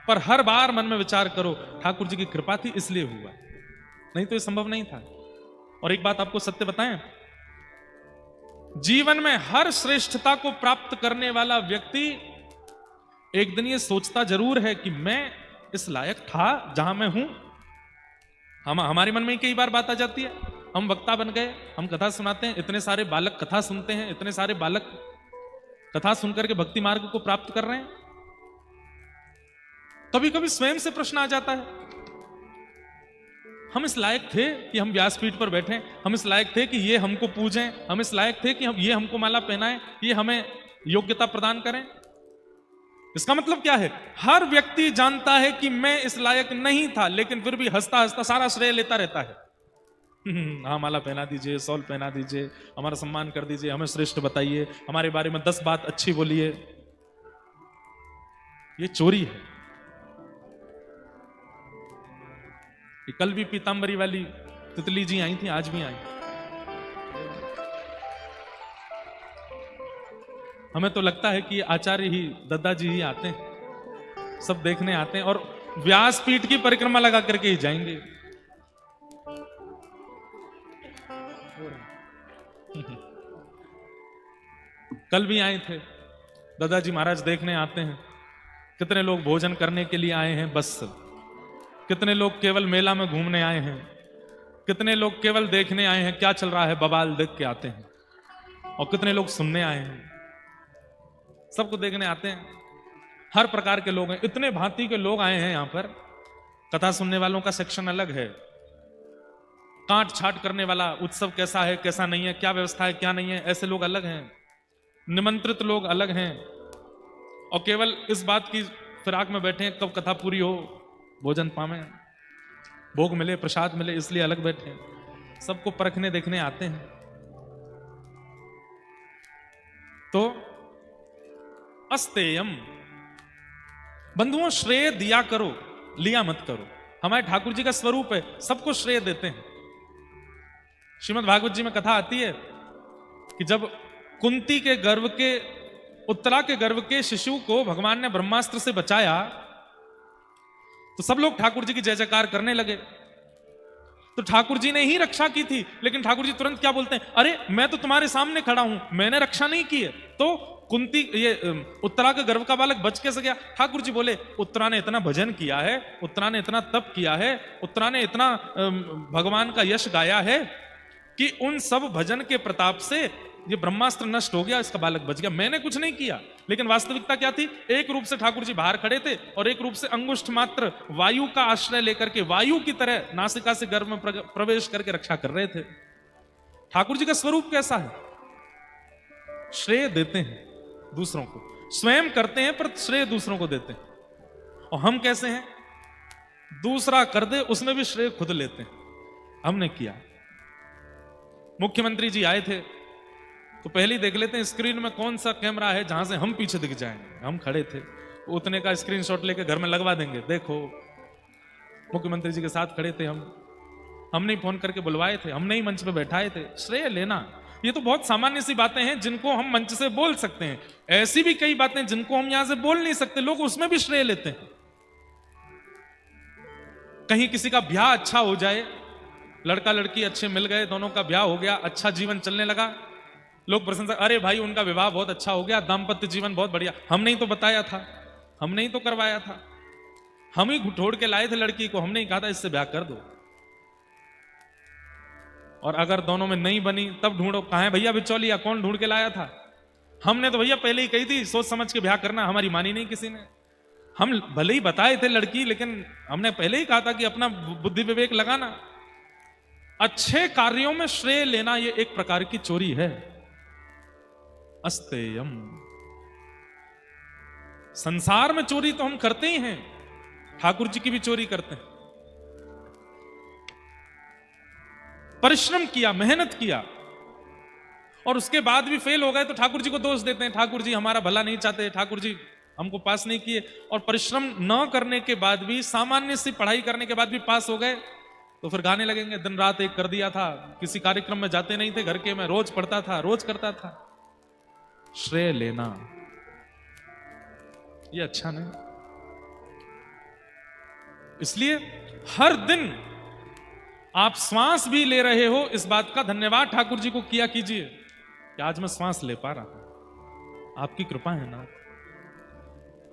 पर हर बार मन में विचार करो ठाकुर जी की कृपा थी इसलिए हुआ, नहीं तो ये संभव नहीं था। और एक बात आपको सत्य बताएं, जीवन में हर श्रेष्ठता को प्राप्त करने वाला व्यक्ति एक दिन ये सोचता जरूर है कि मैं इस लायक था जहां मैं हूं। हमारे मन में कई बार बात आ जाती है, हम वक्ता बन गए, हम कथा सुनाते हैं, इतने सारे बालक कथा सुनते हैं, इतने सारे बालक कथा सुनकर के भक्ति मार्ग को प्राप्त कर रहे हैं। कभी कभी स्वयं से प्रश्न आ जाता है, हम इस लायक थे कि हम व्यासपीठ पर बैठे, हम इस लायक थे कि ये हमको पूजें, हम इस लायक थे कि ये हमको माला पहनाएं, ये हमें योग्यता प्रदान करें। इसका मतलब क्या है, हर व्यक्ति जानता है कि मैं इस लायक नहीं था, लेकिन फिर भी हंसता हंसता सारा श्रेय लेता रहता है। हाँ माला पहना दीजिए, सॉल पहना दीजिए, हमारा सम्मान कर दीजिए, हमें श्रेष्ठ बताइए, हमारे बारे में 10 बात अच्छी बोलिए। ये चोरी है। कल भी पीतांबरी वाली तितली जी आई थी, आज भी आई। हमें तो लगता है कि आचार्य ही, दद्दा जी ही आते हैं, सब देखने आते हैं और व्यासपीठ की परिक्रमा लगा करके ही जाएंगे। कल भी आए थे, दादाजी महाराज देखने आते हैं। कितने लोग भोजन करने के लिए आए हैं, बस कितने लोग केवल मेला में घूमने आए हैं, कितने लोग केवल देखने आए हैं क्या चल रहा है, बवाल देख के आते हैं, और कितने लोग सुनने आए हैं, सबको देखने आते हैं। हर प्रकार के लोग हैं, इतने भांति के लोग आए हैं यहां पर। कथा सुनने वालों का सेक्शन अलग है, काट छाट करने वाला उत्सव कैसा है कैसा नहीं है, क्या व्यवस्था है क्या नहीं है, ऐसे लोग अलग हैं, निमंत्रित लोग अलग हैं, और केवल इस बात की फिराक में बैठे हैं कब कथा पूरी हो, भोजन पावे, भोग मिले, प्रसाद मिले, इसलिए अलग बैठे हैं। सबको परखने देखने आते हैं। तो अस्तेयम, बंधुओं श्रेय दिया करो, लिया मत करो। हमारे ठाकुर जी का स्वरूप है, सबको श्रेय देते हैं। श्रीमद् भागवत जी में कथा आती है कि जब कुंती के गर्भ के, उत्तरा के गर्भ के शिशु को भगवान ने ब्रह्मास्त्र से बचाया, तो सब लोग ठाकुर जी की जय जयकार करने लगे। तो ठाकुर जी ने ही रक्षा की थी, लेकिन ठाकुर जी तुरंत क्या बोलते हैं, अरे मैं तो तुम्हारे सामने खड़ा हूं, मैंने रक्षा नहीं की है। तो कुंती, ये उत्तरा के गर्भ का बालक बच कैसे गया? ठाकुर जी बोले, उत्तरा ने इतना भजन किया है, उत्तरा ने इतना तप किया है, उत्तरा ने इतना भगवान का यश गाया है कि उन सब भजन के प्रताप से ये ब्रह्मास्त्र नष्ट हो गया, इसका बालक बच गया, मैंने कुछ नहीं किया। लेकिन वास्तविकता क्या थी? एक रूप से ठाकुर जी बाहर खड़े थे और एक रूप से अंगुष्ठ मात्र वायु का आश्रय लेकर के वायु की तरह नासिका से गर्भ में प्रवेश करके रक्षा कर रहे थे। ठाकुर जी का स्वरूप कैसा है? श्रेय देते हैं दूसरों को, स्वयं करते हैं पर श्रेय दूसरों को देते हैं। और हम कैसे हैं? दूसरा कर दे उसमें भी श्रेय खुद लेते हैं। हमने किया। मुख्यमंत्री जी आए थे तो पहले ही देख लेते हैं स्क्रीन में कौन सा कैमरा है जहां से हम पीछे दिख जाएंगे। हम खड़े थे, उतने का स्क्रीनशॉट लेके घर में लगवा देंगे, देखो मुख्यमंत्री जी के साथ खड़े थे हम। हमने फोन करके बुलवाए थे, हमने ही मंच पे बैठाए थे। श्रेय लेना ये तो बहुत सामान्य सी बातें हैं जिनको हम मंच से बोल सकते हैं। ऐसी भी कई बातें जिनको हम यहां से बोल नहीं सकते, लोग उसमें भी श्रेय लेते हैं। कहीं किसी का ब्याह अच्छा हो जाए, लड़का लड़की अच्छे मिल गए, दोनों का ब्याह हो गया, अच्छा जीवन चलने लगा, लोग प्रशंसा, अरे भाई उनका विवाह बहुत अच्छा हो गया, दाम्पत्य जीवन बहुत बढ़िया। हमने ही तो बताया था, हमने ही तो करवाया था, हम ही ढूंढ के लाए थे लड़की को, हमने ही कहा था इससे ब्याह कर दो। और अगर दोनों में नहीं बनी तब ढूंढो, कहां है भैया बिचौलिया, कौन ढूंढ के लाया था? हमने तो भैया पहले ही कही थी सोच समझ के ब्याह करना, हमारी मानी नहीं किसी ने। हम भले ही बताए थे लड़की, लेकिन हमने पहले ही कहा था कि अपना बुद्धि विवेक लगाना। अच्छे कार्यों में श्रेय लेना ये एक प्रकार की चोरी है। अस्तेयम, संसार में चोरी तो हम करते ही हैं, ठाकुर जी की भी चोरी करते हैं। परिश्रम किया, मेहनत किया और उसके बाद भी फेल हो गए तो ठाकुर जी को दोष देते हैं, ठाकुर जी हमारा भला नहीं चाहते, ठाकुर जी हमको पास नहीं किए। और परिश्रम न करने के बाद भी, सामान्य सी पढ़ाई करने के बाद भी पास हो गए तो फिर गाने लगेंगे, दिन रात एक कर दिया था, किसी कार्यक्रम में जाते नहीं थे घर के, मैं रोज पढ़ता था, रोज करता था। श्रेय लेना ये अच्छा नहीं। इसलिए हर दिन आप श्वास भी ले रहे हो, इस बात का धन्यवाद ठाकुर जी को किया कीजिए कि आज मैं श्वास ले पा रहा हूं, आपकी कृपा है ना।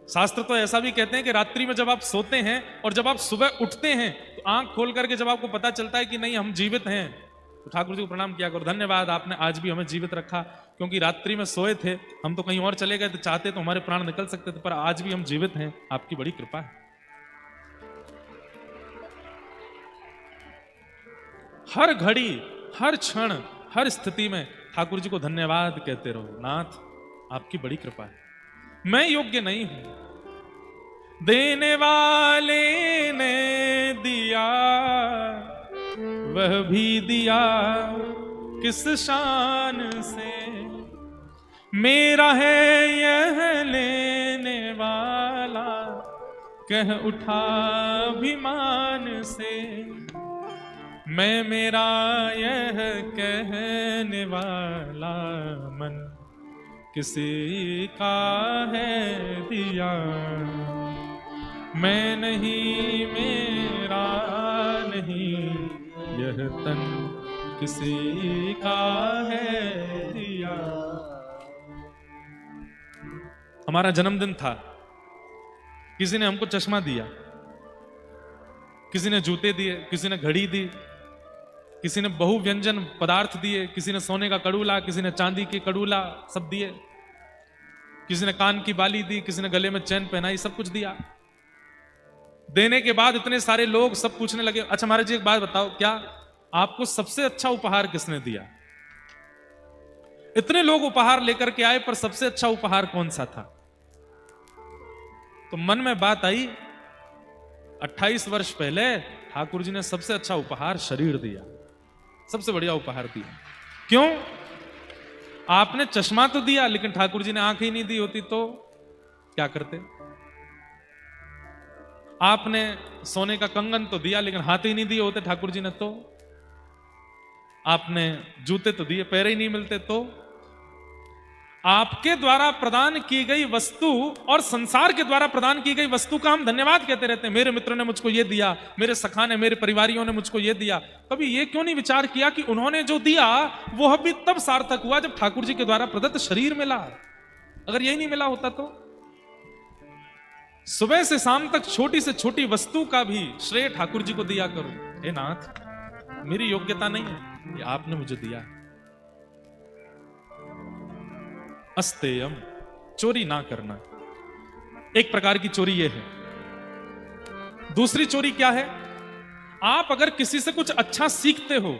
शास्त्र तो ऐसा भी कहते हैं कि रात्रि में जब आप सोते हैं और जब आप सुबह उठते हैं तो आंख खोल करके जब आपको पता चलता है कि नहीं हम जीवित हैं, तो ठाकुर जी को प्रणाम किया करो, धन्यवाद आपने आज भी हमें जीवित रखा, क्योंकि रात्रि में सोए थे, हम तो कहीं और चले गए तो चाहते तो हमारे प्राण निकल सकते थे, पर आज भी हम जीवित हैं, आपकी बड़ी कृपा है। हर घड़ी, हर क्षण, हर स्थिति में ठाकुर जी को धन्यवाद कहते रहो, नाथ आपकी बड़ी कृपा है। मैं योग्य नहीं हूं, देने वाले ने दिया, वह भी दिया किस शान से, मेरा है यह लेने वाला, कह उठा अभिमान से, मैं मेरा यह कहने वाला, मन किसी का है दिया, मैं नहीं मेरा नहीं, यह तन किसी का है दिया। हमारा जन्मदिन था, किसी ने हमको चश्मा दिया, किसी ने जूते दिए, किसी ने घड़ी दी, किसी ने बहुव्यंजन पदार्थ दिए, किसी ने सोने का कड़ूला, किसी ने चांदी की कड़ूला, सब दिए, किसी ने कान की बाली दी, किसी ने गले में चैन पहनाई, सब कुछ दिया। देने के बाद इतने सारे लोग सब पूछने लगे, अच्छा महाराज जी एक बात बताओ, क्या आपको सबसे अच्छा उपहार किसने दिया? इतने लोग उपहार लेकर के आए, पर सबसे अच्छा उपहार कौन सा था? तो मन में बात आई, 28 वर्ष पहले ठाकुर जी ने सबसे अच्छा उपहार शरीर दिया, सबसे बढ़िया उपहार दिया। क्यों? आपने चश्मा तो दिया, लेकिन ठाकुर जी ने आंख ही नहीं दी होती तो क्या करते? आपने सोने का कंगन तो दिया, लेकिन हाथ ही नहीं दिए होते ठाकुर जी ने तो? आपने जूते तो दिए, पैर ही नहीं मिलते तो? आपके द्वारा प्रदान की गई वस्तु और संसार के द्वारा प्रदान की गई वस्तु का हम धन्यवाद कहते रहते हैं। मेरे मित्र ने मुझको ये दिया, मेरे सखा ने, मेरे परिवारियों ने मुझको ये दिया। कभी ये क्यों नहीं विचार किया कि उन्होंने जो दिया वो अभी तब सार्थक हुआ जब ठाकुर जी के द्वारा प्रदत्त शरीर मिला। अगर यही नहीं मिला होता तो? सुबह से शाम तक छोटी से छोटी वस्तु का भी श्रेय ठाकुर जी को दिया करो। हे नाथ, मेरी योग्यता नहीं है, ये आपने मुझे दिया। अस्तेयम, चोरी ना करना, एक प्रकार की चोरी यह है। दूसरी चोरी क्या है? आप अगर किसी से कुछ अच्छा सीखते हो,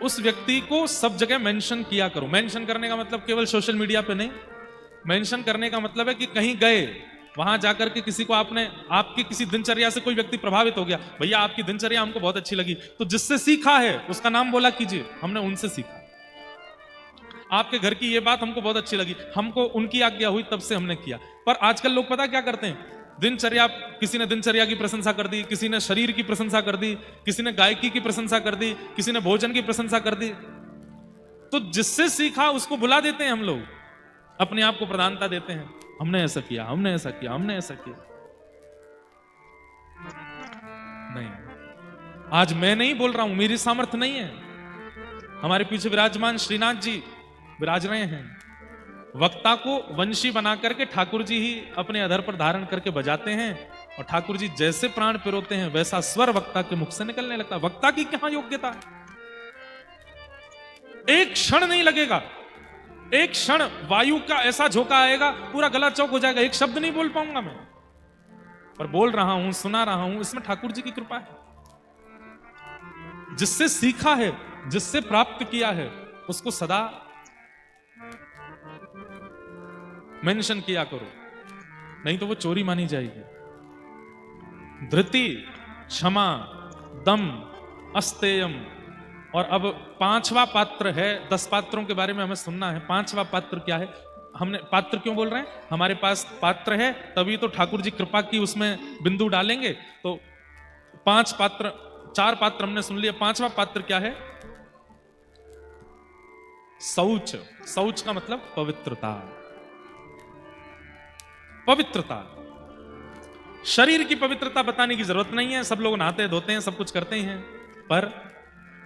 उस व्यक्ति को सब जगह मेंशन किया करो। मेंशन करने का मतलब केवल सोशल मीडिया पे नहीं, मेंशन करने का मतलब है कि कहीं गए, वहां जाकर के किसी को आपने, आपकी किसी दिनचर्या से कोई व्यक्ति प्रभावित हो गया, भैया आपकी दिनचर्या हमको बहुत अच्छी लगी, तो जिससे सीखा है उसका नाम बोला कीजिए, हमने उनसे सीखा। आपके घर की ये बात हमको बहुत अच्छी लगी, हमको उनकी आज्ञा हुई तब से हमने किया। पर आजकल लोग पता क्या करते हैं? दिनचर्या, किसी ने दिनचर्या की प्रशंसा कर दी, किसी ने शरीर की प्रशंसा कर दी, किसी ने गायकी की प्रशंसा कर दी, किसी ने भोजन की प्रशंसा कर दी। तो जिससे सीखा उसको भुला देते हैं हम लोग, अपने आप को प्रधानता देते हैं, हमने ऐसा किया, हमने ऐसा किया, हमने ऐसा किया। नहीं, आज मैं नहीं बोल रहा हूं, मेरी सामर्थ्य नहीं है। हमारे पीछे विराजमान श्रीनाथ जी विराज रहे हैं। वक्ता को वंशी बना करके ठाकुर जी ही अपने अधर पर धारण करके बजाते हैं, और ठाकुर जी जैसे प्राण पिरोते हैं वैसा स्वर वक्ता के मुख से निकलने लगता। वक्ता की क्या योग्यता है? एक क्षण नहीं लगेगा, एक क्षण वायु का ऐसा झोंका आएगा, पूरा गला चौक हो जाएगा, एक शब्द नहीं बोल पाऊंगा मैं, पर बोल रहा हूं, सुना रहा हूं, इसमें ठाकुर जी की कृपा है। जिससे सीखा है, जिससे प्राप्त किया है, उसको सदा मेंशन किया करो, नहीं तो वो चोरी मानी जाएगी। धृति, क्षमा, दम, अस्तेयम। और अब 5वां पात्र है, 10 पात्रों के बारे में हमें सुनना है। 5वां पात्र क्या है? हमने पात्र क्यों बोल रहे हैं? हमारे पास पात्र है तभी तो ठाकुर जी कृपा की उसमें बिंदु डालेंगे। तो 5 पात्र 4 पात्र हमने सुन लिया, 5वां पात्र क्या है? शौच। शौच का मतलब पवित्रता। पवित्रता, शरीर की पवित्रता बताने की जरूरत नहीं है, सब लोग नहाते धोते हैं, सब कुछ करते हैं, पर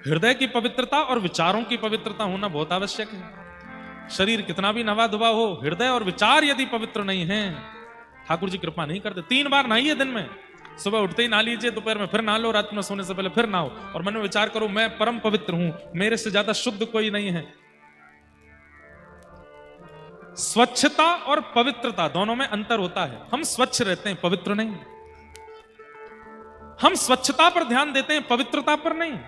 हृदय की पवित्रता और विचारों की पवित्रता होना बहुत आवश्यक है। शरीर कितना भी नवा धुआ हो, हृदय और विचार यदि पवित्र नहीं है, ठाकुर जी कृपा नहीं करते। 3 बार नहाइए दिन में, सुबह उठते ही नहा लीजिए, दोपहर में फिर नहा लो, रात में सोने से पहले फिर नहाओ, और मन में विचार करो मैं परम पवित्र हूं, मेरे से ज्यादा शुद्ध कोई नहीं है। स्वच्छता और पवित्रता दोनों में अंतर होता है। हम स्वच्छ रहते हैं, पवित्र नहीं। हम स्वच्छता पर ध्यान देते हैं, पवित्रता पर नहीं।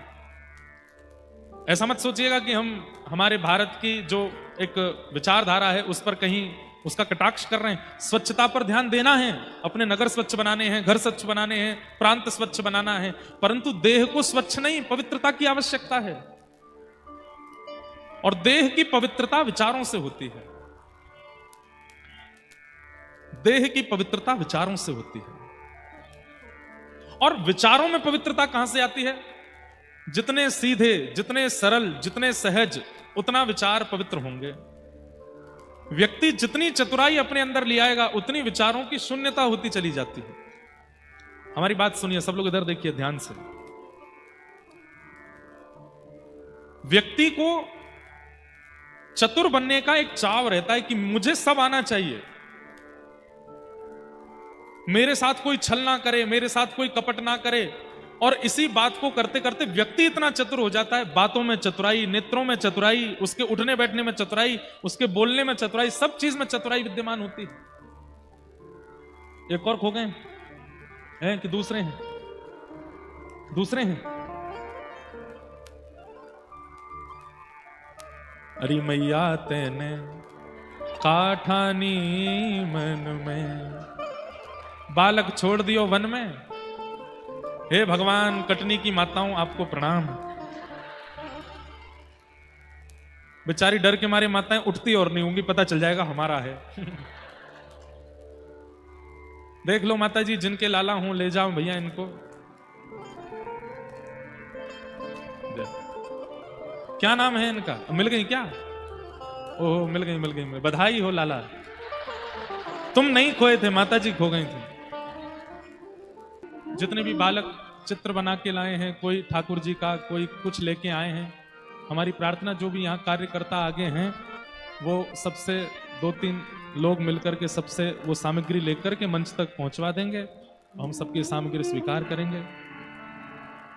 ऐसा मत सोचिएगा कि हम हमारे भारत की जो एक विचारधारा है उस पर कहीं उसका कटाक्ष कर रहे हैं। स्वच्छता पर ध्यान देना है, अपने नगर स्वच्छ बनाने हैं, घर स्वच्छ बनाने हैं, प्रांत स्वच्छ बनाना है, परंतु देह को स्वच्छ नहीं, पवित्रता की आवश्यकता है। और देह की पवित्रता विचारों से होती है। देह की पवित्रता विचारों से होती है। और विचारों में पवित्रता कहां से आती है? जितने सीधे, जितने सरल, जितने सहज, उतना विचार पवित्र होंगे। व्यक्ति जितनी चतुराई अपने अंदर ले आएगा, उतनी विचारों की शून्यता होती चली जाती है। हमारी बात सुनिए, सब लोग इधर देखिए ध्यान से। व्यक्ति को चतुर बनने का एक चाव रहता है कि मुझे सब आना चाहिए, मेरे साथ कोई छल ना करे, मेरे साथ कोई कपट ना करे। और इसी बात को करते करते व्यक्ति इतना चतुर हो जाता है, बातों में चतुराई, नेत्रों में चतुराई, उसके उठने बैठने में चतुराई, उसके बोलने में चतुराई, सब चीज में चतुराई विद्यमान होती है। एक और खो गए हैं कि दूसरे हैं? दूसरे हैं। अरे मैया तेने काठानी मन में, बालक छोड़ दियो वन में। हे भगवान, कटनी की माताओं आपको प्रणाम। बेचारी डर के मारे माताएं उठती और नहीं होंगी, पता चल जाएगा हमारा है। देख लो माता जी, जिनके लाला हूं ले जाओ भैया इनको। क्या नाम है इनका? मिल गई क्या? ओह मिल गई, मिल गई, बधाई हो लाला। तुम नहीं खोए थे, माता जी खो गई थी। जितने भी बालक चित्र बना के लाए हैं, कोई ठाकुर जी का, कोई कुछ लेके आए हैं, हमारी प्रार्थना जो भी यहाँ कार्यकर्ता आगे हैं वो सबसे 2-3 लोग मिलकर के सबसे वो सामग्री लेकर के मंच तक पहुंचवा देंगे, हम सबकी सामग्री स्वीकार करेंगे।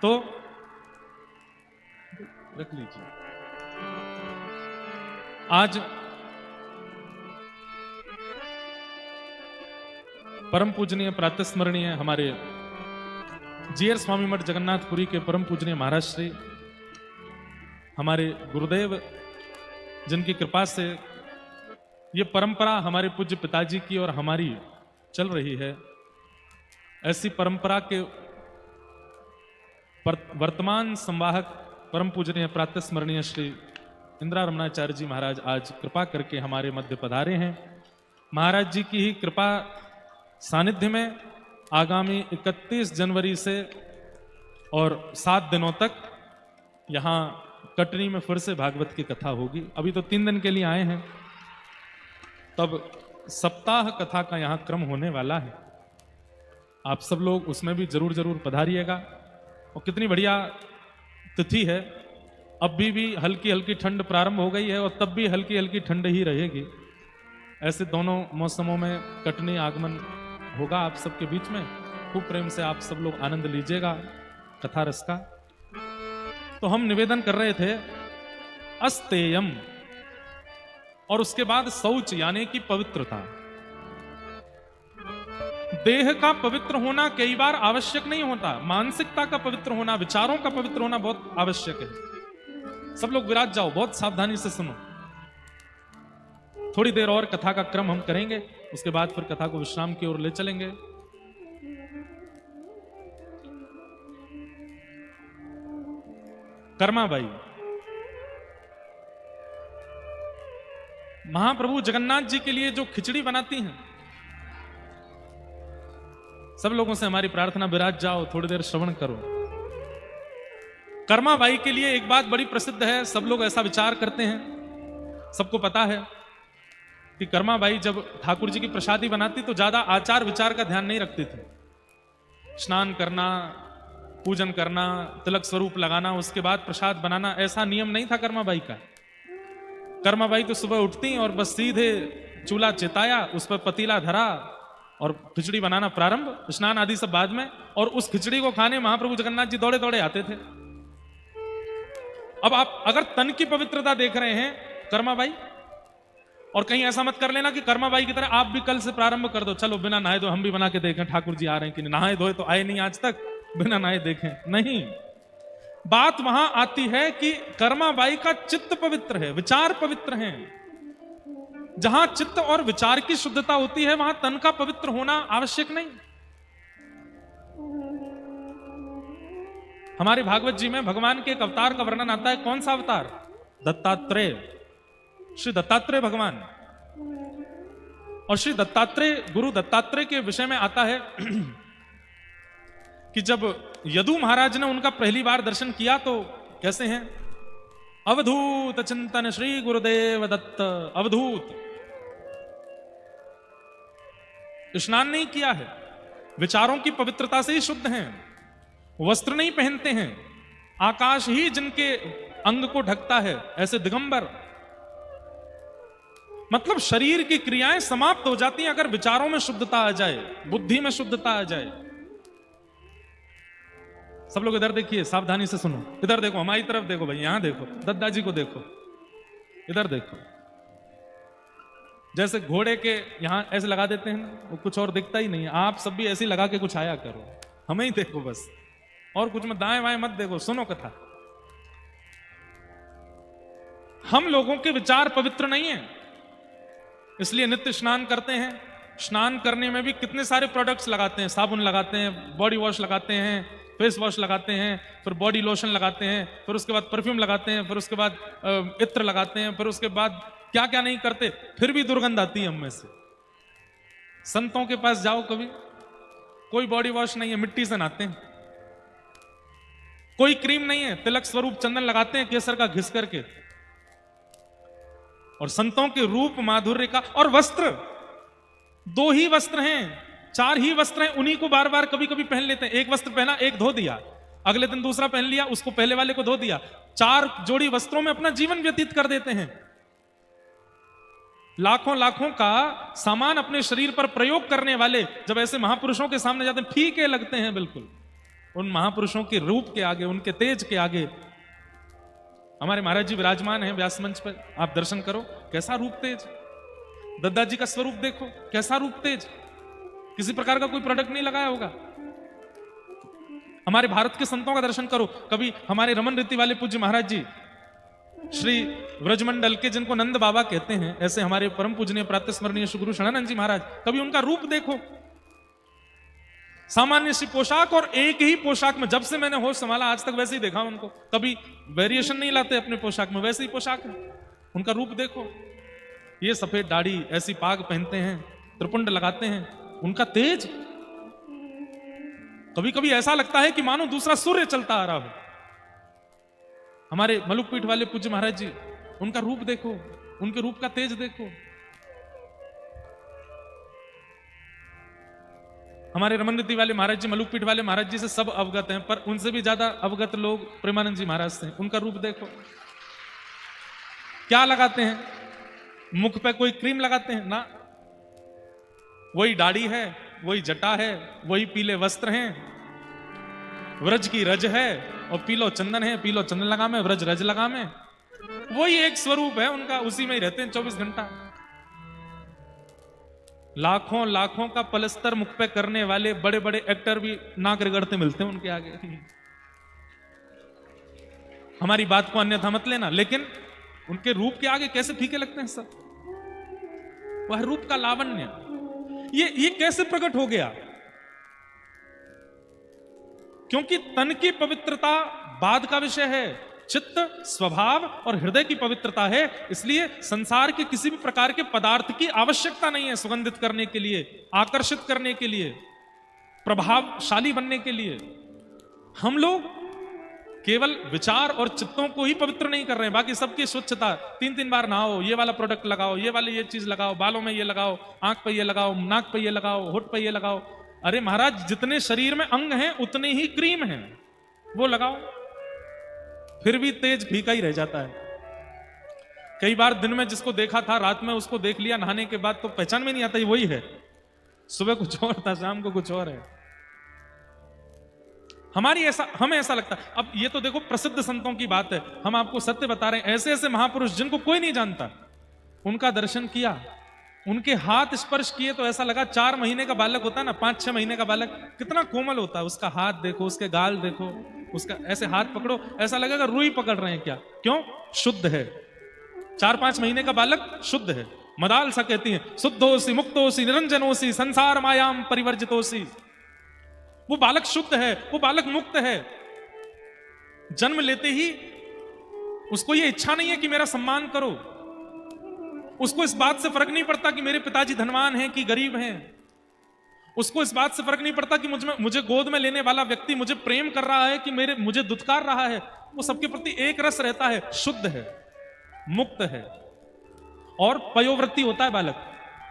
तो रख लीजिए। आज परम पूजनीय प्रातस्मरणीय हमारे जीयर स्वामी मठ जगन्नाथपुरी के परम पूजनीय महाराज श्री, हमारे गुरुदेव, जिनकी कृपा से ये परंपरा हमारे पूज्य पिताजी की और हमारी चल रही है, ऐसी परंपरा के वर्तमान संवाहक परम पूजनीय प्रातस्मरणीय श्री इंदिरा रमणाचार्य जी महाराज आज कृपा करके हमारे मध्य पधारे हैं। महाराज जी की ही कृपा सानिध्य में आगामी 31 जनवरी से और 7 दिनों तक यहाँ कटनी में फिर से भागवत की कथा होगी। अभी तो 3 दिन के लिए आए हैं, तब सप्ताह कथा का यहाँ क्रम होने वाला है। आप सब लोग उसमें भी जरूर जरूर पधारिएगा। और कितनी बढ़िया तिथि है। अभी भी हल्की हल्की ठंड प्रारंभ हो गई है और तब भी हल्की हल्की ठंड ही रहेगी। ऐसे दोनों मौसमों में कटनी आगमन होगा आप सबके बीच में। खूब प्रेम से आप सब लोग आनंद लीजिएगा कथा रस का। तो हम निवेदन कर रहे थे अस्तेयम, और उसके बाद शौच यानी कि पवित्रता। देह का पवित्र होना कई बार आवश्यक नहीं होता, मानसिकता का पवित्र होना, विचारों का पवित्र होना बहुत आवश्यक है। सब लोग विराज जाओ, बहुत सावधानी से सुनो। थोड़ी देर और कथा का क्रम हम करेंगे, उसके बाद फिर कथा को विश्राम की ओर ले चलेंगे। कर्माबाई, महाप्रभु जगन्नाथ जी के लिए जो खिचड़ी बनाती हैं, सब लोगों से हमारी प्रार्थना, विराज जाओ, थोड़ी देर श्रवण करो। कर्माबाई के लिए एक बात बड़ी प्रसिद्ध है, सब लोग ऐसा विचार करते हैं, सबको पता है कि कर्माबाई जब ठाकुर जी की प्रसादी बनाती तो ज्यादा आचार विचार का ध्यान नहीं रखती थी। स्नान करना, पूजन करना, तिलक स्वरूप लगाना, उसके बाद प्रसाद बनाना, ऐसा नियम नहीं था कर्माबाई का। कर्माबाई तो सुबह उठती और बस सीधे चूल्हा चिताया, उस पर पतीला धरा और खिचड़ी बनाना प्रारंभ, स्नान आदि सब बाद में। और उस खिचड़ी को खाने महाप्रभु जगन्नाथ जी दौड़े दौड़े आते थे। अब आप अगर तन की पवित्रता देख रहे हैं कर्माबाई, और कहीं ऐसा मत कर लेना कि कर्माबाई की तरह आप भी कल से प्रारंभ कर दो, चलो बिना नहाए धोए हम भी बना के देखें ठाकुर जी आ रहे हैं कि नहीं। नहाए धोए तो आए नहीं आज तक, बिना नहाए देखें नहीं। बात वहां आती है कि कर्माबाई का चित्त पवित्र है, विचार पवित्र हैं। जहां चित्त और विचार की शुद्धता होती है वहां तन का पवित्र होना आवश्यक नहीं। हमारे भागवत जी में भगवान के एक अवतार का वर्णन आता है। कौन सा अवतार? दत्तात्रेय, श्री दत्तात्रेय भगवान। और श्री दत्तात्रेय, गुरु दत्तात्रेय के विषय में आता है कि जब यदु महाराज ने उनका पहली बार दर्शन किया तो कैसे हैं? अवधूत चिंतन श्री गुरुदेव दत्त। अवधूत, स्नान नहीं किया है, विचारों की पवित्रता से ही शुद्ध हैं, वस्त्र नहीं पहनते हैं, आकाश ही जिनके अंग को ढकता है, ऐसे दिगंबर। मतलब शरीर की क्रियाएं समाप्त हो जाती हैं अगर विचारों में शुद्धता आ जाए, बुद्धि में शुद्धता आ जाए। सब लोग इधर देखिए, सावधानी से सुनो, इधर देखो, हमारी तरफ देखो भाई, यहां देखो, दद्दाजी को देखो, इधर देखो। जैसे घोड़े के यहां ऐसे लगा देते हैं, वो कुछ और दिखता ही नहीं है, आप सब भी ऐसे लगा के कुछ आया करो, हमें ही देखो बस, और कुछ मत, दाएं बाएं मत देखो, सुनो कथा। हम लोगों के विचार पवित्र नहीं है, इसलिए नित्य स्नान करते हैं। स्नान करने में भी कितने सारे प्रोडक्ट्स लगाते हैं, साबुन लगाते हैं, बॉडी वॉश लगाते हैं, फेस वॉश लगाते हैं, फिर बॉडी लोशन लगाते हैं, फिर उसके बाद परफ्यूम लगाते हैं, फिर उसके बाद इत्र लगाते हैं, फिर उसके बाद क्या क्या नहीं करते, फिर भी दुर्गंध आती है हम में से। संतों के पास जाओ कभी, कोई बॉडी वॉश नहीं है, मिट्टी से नहाते हैं, कोई क्रीम नहीं है, तिलक स्वरूप चंदन लगाते हैं केसर का घिस करके। और संतों के रूप माधुर्य का, और वस्त्र, दो ही वस्त्र हैं, चार ही वस्त्र हैं, उन्हीं को बार बार कभी कभी पहन लेते हैं। एक वस्त्र पहना, एक धो दिया, अगले दिन दूसरा पहन लिया, उसको पहले वाले को धो दिया, चार जोड़ी वस्त्रों में अपना जीवन व्यतीत कर देते हैं। लाखों लाखों का सामान अपने शरीर पर प्रयोग करने वाले जब ऐसे महापुरुषों के सामने जाते हैं, फीके लगते हैं बिल्कुल। उन महापुरुषों के रूप के आगे, उनके तेज के आगे। हमारे महाराज जी विराजमान हैं व्यास मंच पर, आप दर्शन करो, कैसा रूप तेज। दद्दाजी का स्वरूप देखो, कैसा रूप तेज, किसी प्रकार का कोई प्रोडक्ट नहीं लगाया होगा। हमारे भारत के संतों का दर्शन करो, कभी हमारे रमन रीति वाले पूज्य महाराज जी श्री व्रजमंडल के, जिनको नंद बाबा कहते हैं, ऐसे हमारे परम पूजनीय प्रातस्मरणीय श्री गुरु शरणानंद जी महाराज, कभी उनका रूप देखो, सामान्य सी पोशाक, और एक ही पोशाक में, जब से मैंने होश संभाला आज तक वैसे ही देखा उनको, कभी वेरिएशन नहीं लाते अपने पोशाक में, वैसे ही पोशाक है। उनका रूप देखो, ये सफेद दाढ़ी, ऐसी पाग पहनते हैं, त्रिपुंड लगाते हैं, उनका तेज, कभी कभी ऐसा लगता है कि मानो दूसरा सूर्य चलता आ रहा हो। हमारे मलुकपीठ वाले पूज्य महाराज जी, उनका रूप देखो, उनके रूप का तेज देखो। हमारे रमन रीति वाले महाराज जी, मलुकपीठ वाले महाराज जी से सब अवगत हैं, पर उनसे भी ज्यादा अवगत लोग प्रेमानंद जी महाराज से, उनका रूप देखो। क्या लगाते हैं? मुख पे कोई क्रीम लगाते हैं ना, वही दाढ़ी है, वही जटा है, वही पीले वस्त्र हैं, व्रज की रज है और पीलो चंदन है, पीलो चंदन लगा में, व्रज रज लगा में, वही एक स्वरूप है उनका, उसी में ही रहते हैं 24 घंटा। लाखों लाखों का पलस्तर मुख पे करने वाले बड़े बड़े एक्टर भी नाक रगड़ते मिलते हैं उनके आगे। हमारी बात को अन्यथा मत लेना, लेकिन उनके रूप के आगे कैसे फीके लगते हैं सब। वह रूप का लावण्य, ये कैसे प्रकट हो गया? क्योंकि तन की पवित्रता बाद का विषय है, चित्त, स्वभाव और हृदय की पवित्रता है। इसलिए संसार के किसी भी प्रकार के पदार्थ की आवश्यकता नहीं है सुगंधित करने के लिए, आकर्षित करने के लिए, प्रभावशाली बनने के लिए। हम लोग केवल विचार और चित्तों को ही पवित्र नहीं कर रहे हैं, बाकी सबकी स्वच्छता, 3-3 बार नहाओ, ये वाला प्रोडक्ट लगाओ, ये वाली ये चीज लगाओ, बालों में ये लगाओ, आंख पे ये लगाओ, नाक पे ये लगाओ, होठ पे ये लगाओ। अरे महाराज, जितने शरीर में अंग हैं उतने ही क्रीम हैं, वो लगाओ, फिर भी तेज फीका ही रह जाता है। कई बार दिन में जिसको देखा था, रात में उसको देख लिया नहाने के बाद तो पहचान में नहीं आता ये वही है। सुबह कुछ और था, शाम को कुछ और है। हमें ऐसा लगता है। अब ये तो देखो प्रसिद्ध संतों की बात है, हम आपको सत्य बता रहे हैं। ऐसे ऐसे महापुरुष जिनको कोई नहीं जानता, उनका दर्शन किया, उनके हाथ स्पर्श किए तो ऐसा लगा 4 महीने का बालक होता है ना, 5-6 महीने का बालक कितना कोमल होता है, उसका हाथ देखो, उसके गाल देखो, उसका ऐसे हाथ पकड़ो, ऐसा लगेगा रुई पकड़ रहे हैं क्या। क्यों? शुद्ध है। 4-5 महीने का बालक शुद्ध है। मदाल सा कहती है, शुद्धोसी मुक्तोसी निरंजनोसी संसार मायाम परिवर्जितोसी। वो बालक शुद्ध है, वो बालक मुक्त है। जन्म लेते ही उसको ये इच्छा नहीं है कि मेरा सम्मान करो, उसको इस बात से फर्क नहीं पड़ता कि मेरे पिताजी धनवान हैं कि गरीब हैं, उसको इस बात से फर्क नहीं पड़ता कि मुझे गोद में लेने वाला व्यक्ति मुझे प्रेम कर रहा है कि मुझे दुत्कार रहा है। वो सबके प्रति एक रस रहता है, शुद्ध है, मुक्त है। और पयोवृत्ति होता है बालक।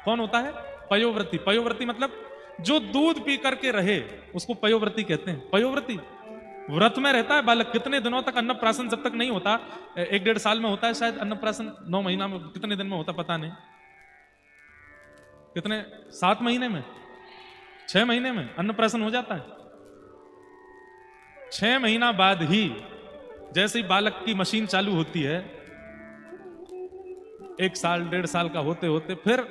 कौन होता है? पयोवृत्ति। पयोवृत्ति मतलब जो दूध पी करके रहे उसको पयोवृत्ति कहते हैं। पयोवृत्ति व्रत में रहता है बालक, कितने दिनों तक अन्नप्राशन जब तक नहीं होता, 1-1.5 साल में होता है शायद अन्नप्राशन, 9 महीना में, कितने दिन में होता पता नहीं, कितने 7 महीने में, 6 महीने में अन्नप्राशन हो जाता है। 6 महीना बाद ही जैसे ही बालक की मशीन चालू होती है, 1 साल 1.5 साल का होते होते फिर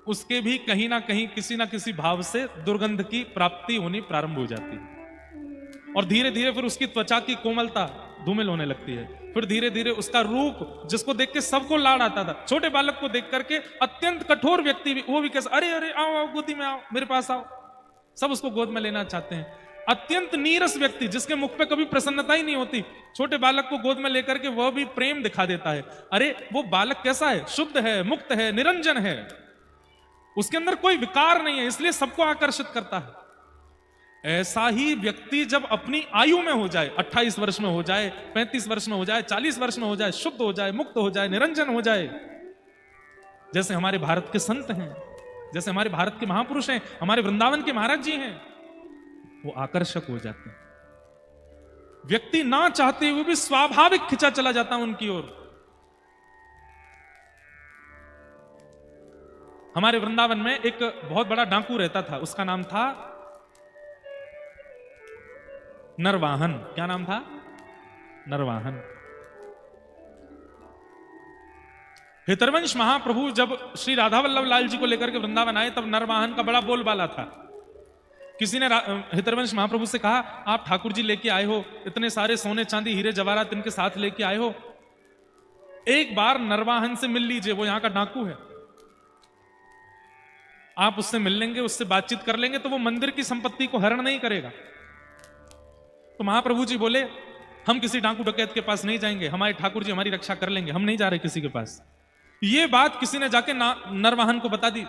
उसके भी कहीं ना कहीं किसी ना किसी भाव से दुर्गंध की प्राप्ति होनी प्रारंभ हो जाती है। और धीरे धीरे फिर उसकी त्वचा की कोमलता धूमिल होने लगती है। फिर धीरे धीरे उसका रूप, जिसको देख के सबको लाड़ आता था, छोटे बालक को देख करके अत्यंत कठोर व्यक्ति भी, वो भी कैसा, अरे अरे आओ आओ गोदी में आओ, मेरे पास आओ, सब उसको गोद में लेना चाहते हैं। अत्यंत नीरस व्यक्ति जिसके मुख पे कभी प्रसन्नता ही नहीं होती, छोटे बालक को गोद में लेकर के वह भी प्रेम दिखा देता है। अरे वो बालक कैसा है? शुद्ध है, मुक्त है, निरंजन है, उसके अंदर कोई विकार नहीं है, इसलिए सबको आकर्षित करता है। ऐसा ही व्यक्ति जब अपनी आयु में हो जाए, 28 वर्ष में हो जाए, 35 वर्ष में हो जाए, 40 वर्ष में हो जाए, शुद्ध हो जाए, मुक्त हो जाए, निरंजन हो जाए, जैसे हमारे भारत के संत हैं, जैसे हमारे भारत के महापुरुष हैं, हमारे वृंदावन के महाराज जी हैं, वो आकर्षक हो जाते हैं। व्यक्ति ना चाहते हुए भी स्वाभाविक खिंचा चला जाता है उनकी ओर। हमारे वृंदावन में एक बहुत बड़ा डाकू रहता था, उसका नाम था नरवाहन। क्या नाम था? नरवाहन। हितरवंश महाप्रभु जब श्री राधा वल्लभ लाल जी को लेकर के वृंदावन आए, तब नरवाहन का बड़ा बोलबाला था। किसी ने हितरवंश महाप्रभु से कहा, आप ठाकुर जी लेके आए हो, इतने सारे सोने चांदी हीरे जवाहरात इनके साथ लेके आए हो, एक बार नरवाहन से मिल लीजिए, वो यहां का डाकू है, आप उससे मिल लेंगे, उससे बातचीत कर लेंगे तो वो मंदिर की संपत्ति को हरण नहीं करेगा। तो महाप्रभु जी बोले, हम किसी डाकू डकैत के पास नहीं जाएंगे, हमारे ठाकुर जी हमारी रक्षा कर लेंगे, हम नहीं जा रहे किसी के पास। ये बात किसी ने जाके नरवाहन को बता दी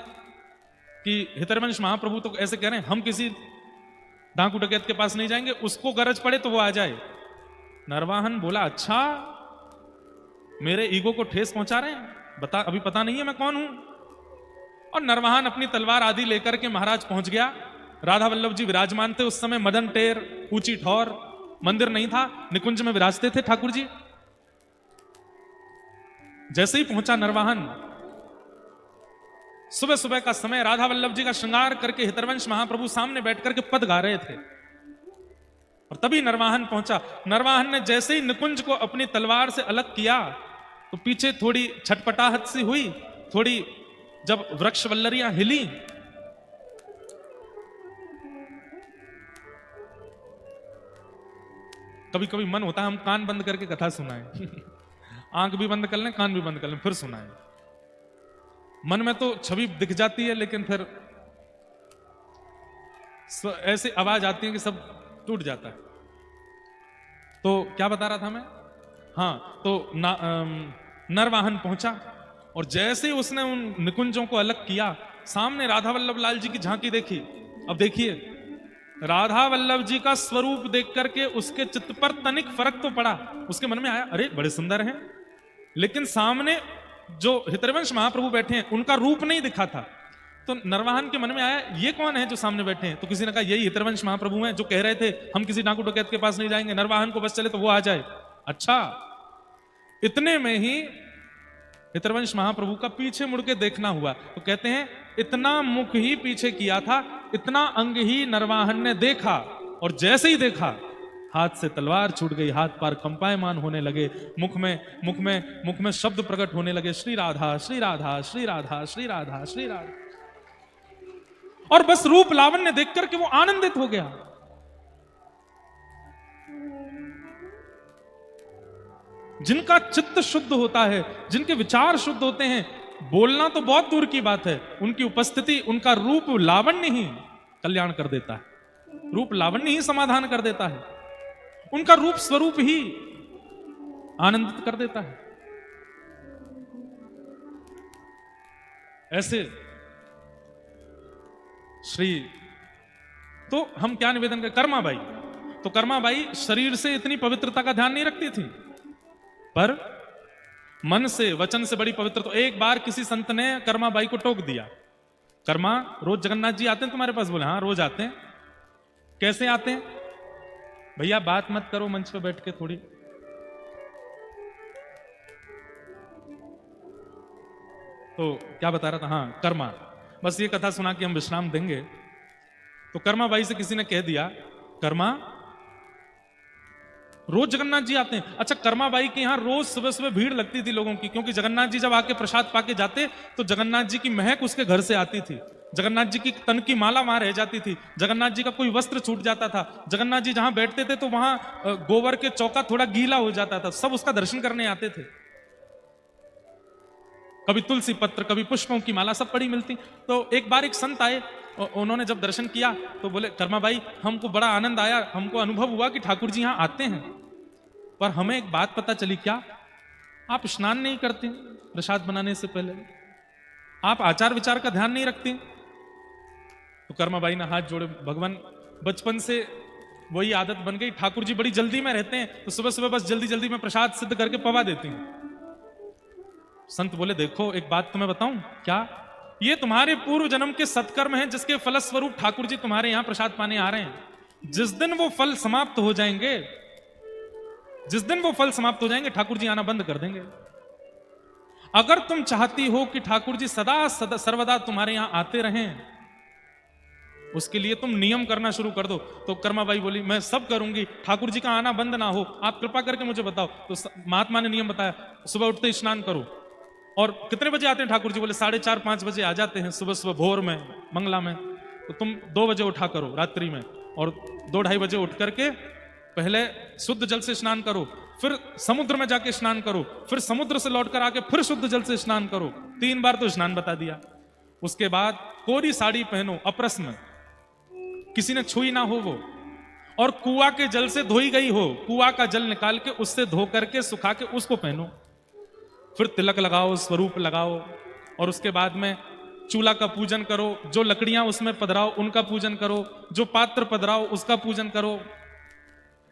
कि हितरवंश महाप्रभु तो ऐसे कह रहे हैं, हम किसी डाकू डकैत के पास नहीं जाएंगे, उसको गरज पड़े तो वो आ जाए। नरवाहन बोला, अच्छा मेरे ईगो को ठेस पहुंचा रहे हैं, बता, अभी पता नहीं है मैं कौन हूं। और नरवाहन अपनी तलवार आदि लेकर के महाराज पहुंच गया। राधा वल्लभ जी विराजमान थे उस समय, मदन टेर, ऊंची ठौर, मंदिर नहीं था, निकुंज में विराजते थे ठाकुर जी। जैसे ही पहुंचा नरवाहन, सुबह सुबह का समय, राधा वल्लभ जी का श्रृंगार करके हितरवंश महाप्रभु सामने बैठ करके पद गा रहे थे, और तभी नरवाहन पहुंचा। नरवाहन ने जैसे ही निकुंज को अपनी तलवार से अलग किया तो पीछे थोड़ी छटपटाहट सी हुई, थोड़ी जब वृक्ष वल्लरियां हिली, कभी कभी मन होता है हम कान बंद करके कथा सुनाएं आंख भी बंद कर लें, कान भी बंद कर लें, फिर सुनाएं। मन में तो छवि दिख जाती है, लेकिन फिर ऐसी आवाज आती है कि सब टूट जाता है। तो क्या बता रहा था मैं? हाँ, तो नरवाहन पहुंचा और जैसे ही उसने उन निकुंजों को अलग किया, सामने राधा वल्लभ लाल जी की झांकी देखी। अब देखिए, राधा वल्लभ जी का स्वरूप देख करके उसके चित्त पर तनिक फर्क तो पड़ा। उसके मन में आया, अरे बड़े सुंदर हैं, लेकिन सामने जो हितरवंश महाप्रभु बैठे हैं उनका रूप नहीं दिखा था। तो नरवाहन के मन में आया, ये कौन है जो सामने बैठे हैं? तो किसी ने कहा यही हितरवंश महाप्रभु हैं जो कह रहे थे हम किसी डाकू डकैत के पास नहीं जाएंगे, नरवाहन को बस चले तो वो आ जाए। अच्छा, इतने में ही हितरवंश महाप्रभु का पीछे मुड़ के देखना हुआ। तो कहते हैं इतना मुख ही पीछे किया था, इतना अंग ही नरवाहन ने देखा, और जैसे ही देखा हाथ से तलवार छूट गई, हाथ पार कंपायमान होने लगे, मुख में शब्द प्रकट होने लगे, श्री राधा श्री राधा श्री राधा श्री राधा श्री राधा। और बस रूप लावण्य देख करके वो आनंदित हो गया। जिनका चित्त शुद्ध होता है, जिनके विचार शुद्ध होते हैं, बोलना तो बहुत दूर की बात है, उनकी उपस्थिति, उनका रूप लावण्य ही कल्याण कर देता है, रूप लावण्य ही समाधान कर देता है, उनका रूप स्वरूप ही आनंदित कर देता है। ऐसे श्री, तो हम क्या निवेदन करें? कर्माबाई, तो कर्माबाई शरीर से इतनी पवित्रता का ध्यान नहीं रखती थी, पर मन से वचन से बड़ी पवित्र। तो एक बार किसी संत ने कर्माबाई को टोक दिया, कर्मा रोज जगन्नाथ जी आते हैं तुम्हारे पास? बोले हाँ रोज आते हैं। कैसे आते हैं? भैया बात मत करो मंच पे बैठ के थोड़ी। तो क्या बता रहा था? हाँ कर्मा, बस ये कथा सुना कि हम विश्राम देंगे। तो कर्माबाई से किसी ने कह दिया, कर्मा रोज जगन्नाथ जी आते हैं? अच्छा, कर्माबाई के यहां रोज सुबह सुबह भीड़ लगती थी लोगों की, क्योंकि जगन्नाथ जी जब आके प्रसाद पाके जाते तो जगन्नाथ जी की महक उसके घर से आती थी, जगन्नाथ जी की तन की माला वहां रह जाती थी, जगन्नाथ जी का कोई वस्त्र छूट जाता था, जगन्नाथ जी जहां बैठते थे तो वहां गोबर के चौका थोड़ा गीला हो जाता था, सब उसका दर्शन करने आते थे। कभी तुलसी पत्र, कभी पुष्पों की माला, सब पड़ी मिलती। तो एक बार एक संत आए, उन्होंने जब दर्शन किया तो बोले, कर्माबाई हमको बड़ा आनंद आया, हमको अनुभव हुआ कि ठाकुर जी यहां आते हैं, पर हमें एक बात पता चली। क्या? आप स्नान नहीं करते प्रसाद बनाने से पहले, आप आचार विचार का ध्यान नहीं रखते। तो कर्माबाई ने हाथ जोड़े, भगवान बचपन से वही आदत बन गई, ठाकुर जी बड़ी जल्दी में रहते हैं तो सुबह सुबह बस जल्दी जल्दी में प्रसाद सिद्ध करके पवा देती हैं। संत बोले, देखो एक बात तुम्हें बताऊं। क्या? ये तुम्हारे पूर्व जन्म के सत्कर्म हैं, जिसके फलस्वरूप ठाकुर जी तुम्हारे यहां प्रसाद पाने आ रहे हैं। जिस दिन वो फल समाप्त हो जाएंगे, जिस दिन वो फल समाप्त हो जाएंगे, ठाकुर जी आना बंद कर देंगे। अगर तुम चाहती हो कि ठाकुर जी सदा सर्वदा तुम्हारे यहां आते रहें, उसके लिए तुम नियम करना शुरू कर दो। तो कर्माबाई बोली, मैं सब करूंगी, ठाकुर जी का आना बंद ना हो, आप कृपा करके मुझे बताओ। तो महात्मा ने नियम बताया, सुबह उठते स्नान करो। और कितने बजे आते हैं ठाकुर जी? बोले 4:30-5 बजे आ जाते हैं, सुबह सुबह भोर में मंगला में। तो तुम 2 बजे उठा करो रात्रि में, और 2-2:30 बजे उठ करके पहले शुद्ध जल से स्नान करो, फिर समुद्र में जाके स्नान करो, फिर समुद्र से लौटकर आके फिर शुद्ध जल से स्नान करो। 3 बार तो स्नान बता दिया। उसके बाद कोरी साड़ी पहनो, अप्रश्न, किसी ने छुई ना हो वो, और कुआ के जल से धोई गई हो, कुआ का जल निकाल के उससे धो करके सुखा के उसको पहनो। फिर तिलक लगाओ, स्वरूप लगाओ, और उसके बाद में चूल्हा का पूजन करो, जो लकड़ियां उसमें पधराओ उनका पूजन करो, जो पात्र पधराओ उसका पूजन करो,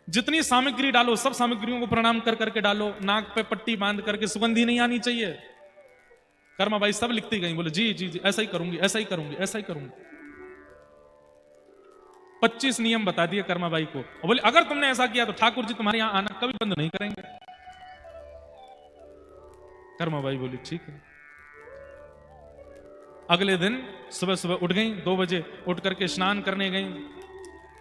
जितनी सामग्री डालो सब सामग्रियों को प्रणाम कर करके डालो, नाक पे पट्टी बांध करके, सुगंधी नहीं आनी चाहिए। कर्माबाई सब लिखती गई, बोले जी जी जी ऐसा ही करूंगी, ऐसा ही करूंगी, ऐसा ही करूंगी। 25 नियम बता दिए कर्माबाई को, और बोले अगर तुमने ऐसा किया तो ठाकुर जी तुम्हारे यहां आना कभी बंद नहीं करेंगे। कर्माबाई बोली ठीक है। अगले दिन सुबह सुबह उठ गई, 2 बजे उठ करके स्नान करने गई,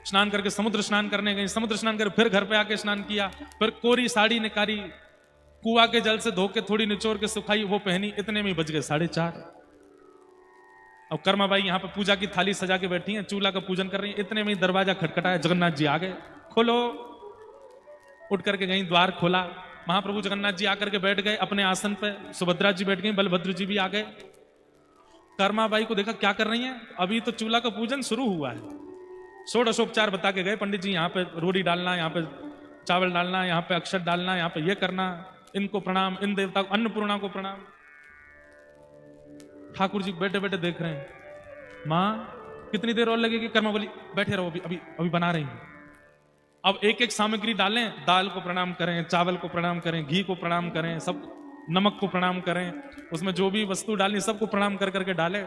स्नान करके समुद्र स्नान करने गई, समुद्र स्नान कर फिर घर पे आके स्नान किया, फिर कोरी साड़ी निकाली, कुआ के जल से धो के थोड़ी निचोड़ के सुखाई, वो पहनी। इतने में बज गए 4:30। अब कर्माबाई यहाँ पे पूजा की थाली सजा के बैठी हैं, चूल्हा का पूजन कर रही हैं। इतने में दरवाजा खटखटाया, जगन्नाथ जी आ गए, खोलो। उठ करके गई, द्वार खोला, महाप्रभु जगन्नाथ जी आकर के बैठ गए अपने आसन पे, सुभद्रा जी बैठ गई, बलभद्र जी भी आ गए। कर्माबाई को देखा क्या कर रही हैं, अभी तो चूल्हा का पूजन शुरू हुआ है। षोडशोपचार बता के गए पंडित जी, यहाँ पे रोटी डालना, यहाँ पे चावल डालना, यहाँ पे अक्षत डालना, यहाँ पे ये करना, इनको प्रणाम, इन देवता को, अन्नपूर्णा को प्रणाम। ठाकुर जी बैठे बैठे देख रहे हैं, माँ कितनी देर और लगेगी? कर्मा बोली बैठे रहो, अभी अभी अभी बना रही हूं। अब एक एक सामग्री डालें, दाल को प्रणाम करें, चावल को प्रणाम करें, घी को प्रणाम करें, सब नमक को प्रणाम करें, उसमें जो भी वस्तु डालनी सबको प्रणाम कर करके डालें।